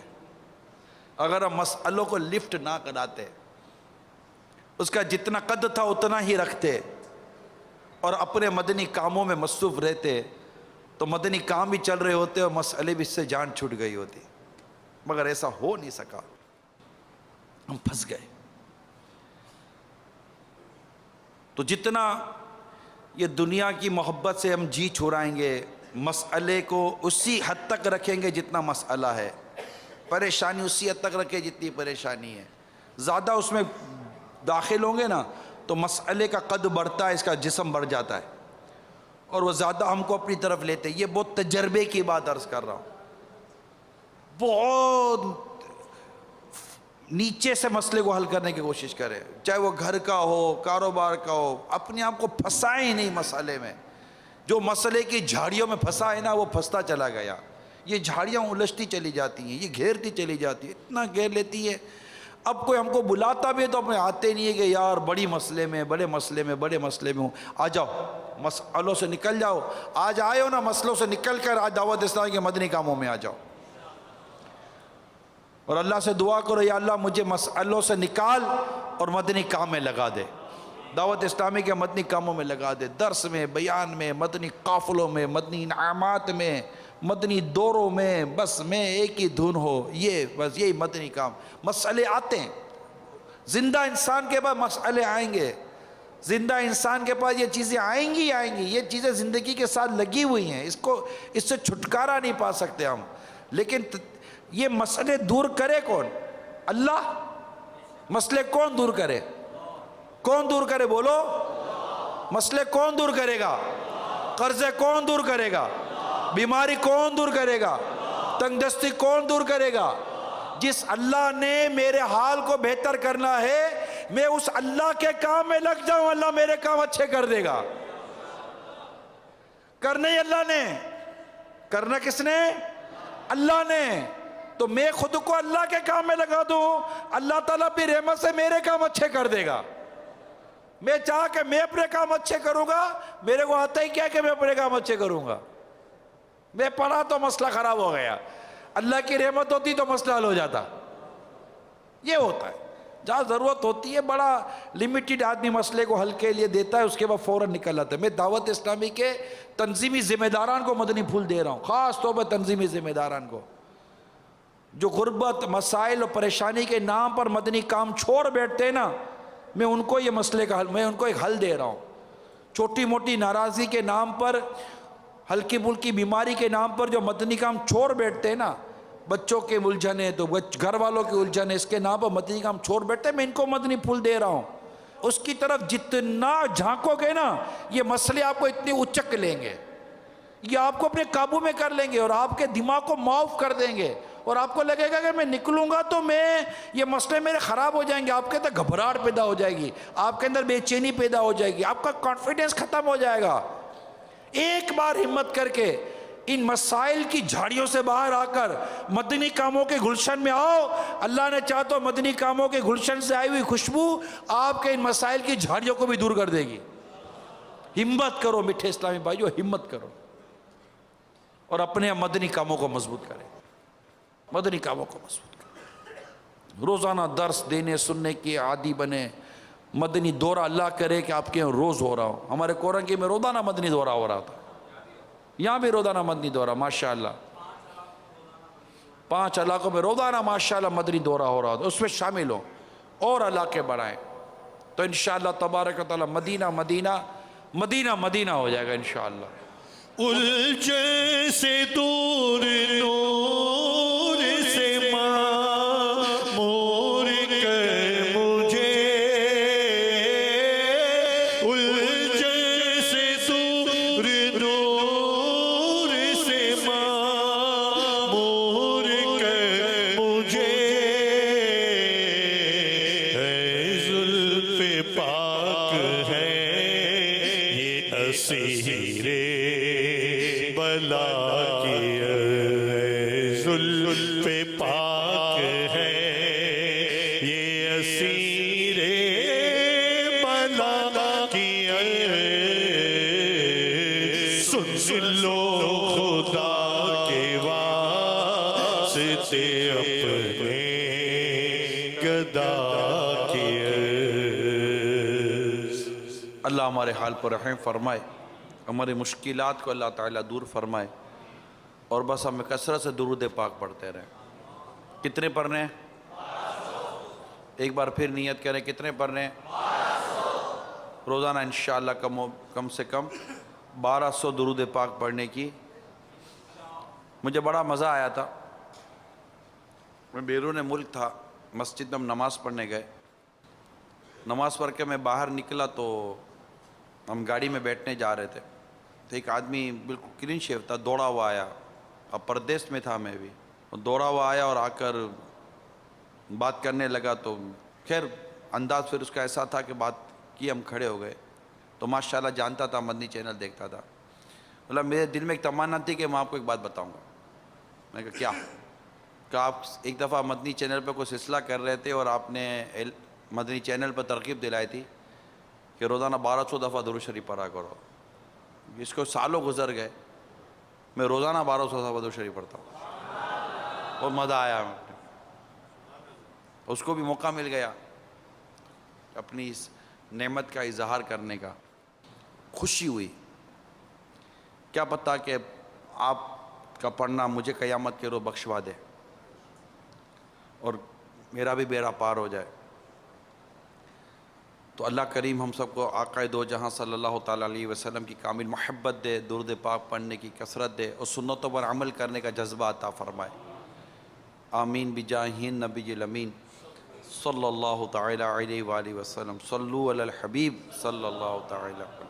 اگر ہم مسئلوں کو لفٹ نہ کراتے، اس کا جتنا قد تھا اتنا ہی رکھتے اور اپنے مدنی کاموں میں مصروف رہتے تو مدنی کام بھی چل رہے ہوتے اور مسئلے بھی اس سے جان چھوٹ گئی ہوتی، مگر ایسا ہو نہیں سکا، ہم پھنس گئے۔ تو جتنا یہ دنیا کی محبت سے ہم جی چھڑائیں گے، مسئلے کو اسی حد تک رکھیں گے جتنا مسئلہ ہے، پریشانی اسی حد تک رکھے جتنی پریشانی ہے، زیادہ اس میں داخل ہوں گے نا تو مسئلے کا قد بڑھتا ہے، اس کا جسم بڑھ جاتا ہے، اور وہ زیادہ ہم کو اپنی طرف لیتے ہیں۔ یہ بہت تجربے کی بات عرض کر رہا ہوں، بہت نیچے سے مسئلے کو حل کرنے کی کوشش کریں، چاہے وہ گھر کا ہو، کاروبار کا ہو، اپنے آپ کو پھنسائیں نہیں مسئلے میں۔ جو مسئلے کی جھاڑیوں میں پھنسا ہے نا وہ پھنستا چلا گیا، یہ جھاڑیاں الجھتی چلی جاتی ہیں، یہ گھیرتی چلی جاتی ہے، اتنا گھیر لیتی ہے۔ اب کوئی ہم کو بلاتا بھی ہے تو اپنے آتے نہیں ہے کہ یار بڑے مسئلے میں ہوں، آ جاؤ مسئلوں سے نکل جاؤ۔ آج آئے ہو نا مسئلوں سے نکل کر آج دعوت اسلامی کے مدنی کاموں میں آ جاؤ، اور اللہ سے دعا کرو یا اللہ مجھے مسئلوں سے نکال اور مدنی کام میں لگا دے، دعوت اسلامی کے مدنی کاموں میں لگا دے، درس میں، بیان میں، مدنی قافلوں میں، مدنی انعامات میں، مدنی دوروں میں، بس میں ایک ہی دھن ہو، یہ بس یہی مدنی کام۔ مسئلے آتے ہیں، زندہ انسان کے پاس مسئلے آئیں گے، زندہ انسان کے پاس یہ چیزیں آئیں گی، یہ چیزیں زندگی کے ساتھ لگی ہوئی ہیں، اس سے چھٹکارا نہیں پا سکتے ہم۔ لیکن یہ مسئلے دور کرے کون؟ اللہ۔ مسئلے کون دور کرے؟ کون دور کرے بولو؟ مسئلے کون دور کرے گا؟ قرضے کون دور کرے گا؟ بیماری کون دور کرے گا؟ تنگ دستی کون دور کرے گا؟ جس اللہ نے میرے حال کو بہتر کرنا ہے، میں اس اللہ کے کام میں لگ جاؤں، اللہ میرے کام اچھے کر دے گا۔ کرنا ہی اللہ نے، کرنا کس نے؟ اللہ نے۔ تو میں خود کو اللہ کے کام میں لگا دوں، اللہ تعالیٰ بھی رحمت سے میرے کام اچھے کر دے گا۔ میں چاہ کہ میں اپنے کام اچھے کروں گا، میرے کو آتا ہی کیا کہ میں اپنے کام اچھے کروں گا۔ میں پڑھا تو مسئلہ خراب ہو گیا، اللہ کی رحمت ہوتی تو مسئلہ حل ہو جاتا۔ یہ ہوتا ہے جہاں ضرورت ہوتی ہے، بڑا لمیٹڈ آدمی مسئلے کو حل کے لیے دیتا ہے، اس کے بعد فوراً نکل آتا ہے۔ میں دعوت اسلامی کے تنظیمی ذمہ داران کو مدنی پھول دے رہا ہوں، خاص طور پر تنظیمی ذمہ داران کو، جو غربت، مسائل اور پریشانی کے نام پر مدنی کام چھوڑ بیٹھتے ہیں نا، میں ان کو یہ مسئلے کا حل، میں ان کو ایک حل دے رہا ہوں۔ چھوٹی موٹی ناراضی کے نام پر، ہلکی پھلکی بیماری کے نام پر جو مدنی کام چھوڑ بیٹھتے ہیں نا، بچوں کے الجھنے تو گھر والوں کے الجھنے، اس کے نام پر مدنی کام چھوڑ بیٹھتے ہیں، میں ان کو مدنی پھول دے رہا ہوں۔ اس کی طرف جتنا جھانکو گے نا، یہ مسئلے آپ کو اتنے اچک لیں گے، یہ آپ کو اپنے قابو میں کر لیں گے اور آپ کے دماغ کو معاف کر دیں گے، اور آپ کو لگے گا کہ میں نکلوں گا تو یہ مسئلے میرے خراب ہو جائیں گے۔ آپ کے اندر گھبراہٹ پیدا ہو جائے گی، آپ کے اندر بے چینی پیدا ہو جائے گی، آپ کا کانفیڈنس ختم ہو جائے گا۔ ایک بار ہمت کر کے ان مسائل کی جھاڑیوں سے باہر آ کر مدنی کاموں کے گلشن میں آؤ، اللہ نے چاہا تو مدنی کاموں کے گلشن سے آئی ہوئی خوشبو آپ کے ان مسائل کی جھاڑیوں کو بھی دور کر دے گی۔ ہمت کرو میٹھے اسلامی بھائیو، ہمت کرو اور اپنے مدنی کاموں کو مضبوط کریں، مدنی کاموں کو مضبوط کریں۔ روزانہ درس دینے سننے کے عادی بنے، مدنی دورہ اللہ کرے کہ آپ کے یہاں روز ہو رہا ہو۔ ہمارے کورنگی میں روزانہ مدنی دورہ ہو رہا تھا، یہاں بھی روزانہ مدنی دورہ، ماشاءاللہ 5 علاقوں میں روزانہ ماشاءاللہ مدنی دورہ ہو رہا تھا، اس میں شامل ہو اور علاقے بڑھائیں تو انشاءاللہ تبارک و تعالی مدینہ مدینہ مدینہ مدینہ ہو جائے گا انشاءاللہ۔ الجھے سے دور نور سے معمور کر مجھے، الجھے سے دور نور سے معمور کر مجھے، ہے زلف پاک ہے یہ اسیر بلا کی، زلف پاک ہے یہ اسیر بلا کی، سن لو خدا کے واسطے اپنے گدا کی۔ اللہ ہمارے حال پر رحم فرمائے، ہماری مشکلات کو اللہ تعالیٰ دور فرمائے، اور بس ہمیں کثرت سے درود پاک پڑھتے رہیں۔ کتنے پڑھنے ہیں؟ ایک بار پھر نیت کریں، کتنے پڑھنے ہیں؟ روزانہ انشاءاللہ کم سے کم 1200 درود پاک پڑھنے کی۔ مجھے بڑا مزہ آیا تھا، میں بیرون ملک تھا، مسجد میں ہم نماز پڑھنے گئے. نماز پڑھ کے میں باہر نکلا تو ہم گاڑی میں بیٹھنے جا رہے تھے تو ایک آدمی بالکل کلین شیو تھا, دوڑا ہوا آیا. اب پردیس میں تھا میں بھی, دوڑا ہوا آیا اور آ کر بات کرنے لگا. تو خیر انداز پھر اس کا ایسا تھا کہ بات کی, ہم کھڑے ہو گئے. تو ماشاءاللہ جانتا تھا, مدنی چینل دیکھتا تھا. بولا میرے دل میں ایک تمنا تھی کہ میں آپ کو ایک بات بتاؤں گا. میں کہا کیا؟ کہ آپ ایک دفعہ مدنی چینل پہ کوئی سلسلہ کر رہے تھے اور آپ نے مدنی چینل پر ترغیب دلائی تھی کہ روزانہ 1200 دفعہ درود شریف پڑھا کرو. اس کو سالوں گزر گئے, میں روزانہ 1200 دفعہ درود شریف پڑھتا ہوں. بہت مزہ آیا, اس کو بھی موقع مل گیا اپنی اس نعمت کا اظہار کرنے کا. خوشی ہوئی. کیا پتہ کہ آپ کا پڑھنا مجھے قیامت کے روز بخشوا دے اور میرا بھی بیڑا پار ہو جائے. تو اللہ کریم ہم سب کو آقائے دو جہاں صلی اللہ تعالیٰ علیہ وسلم کی کامل محبت دے, درود پاک پڑھنے کی کثرت دے اور سنتوں پر عمل کرنے کا جذبہ عطا فرمائے. آمین بجاہ نبی الامین صلی اللہ تعالیٰ علیہ وآلہ وسلم. صلو علی الحبیب صلی اللہ تعالیٰ.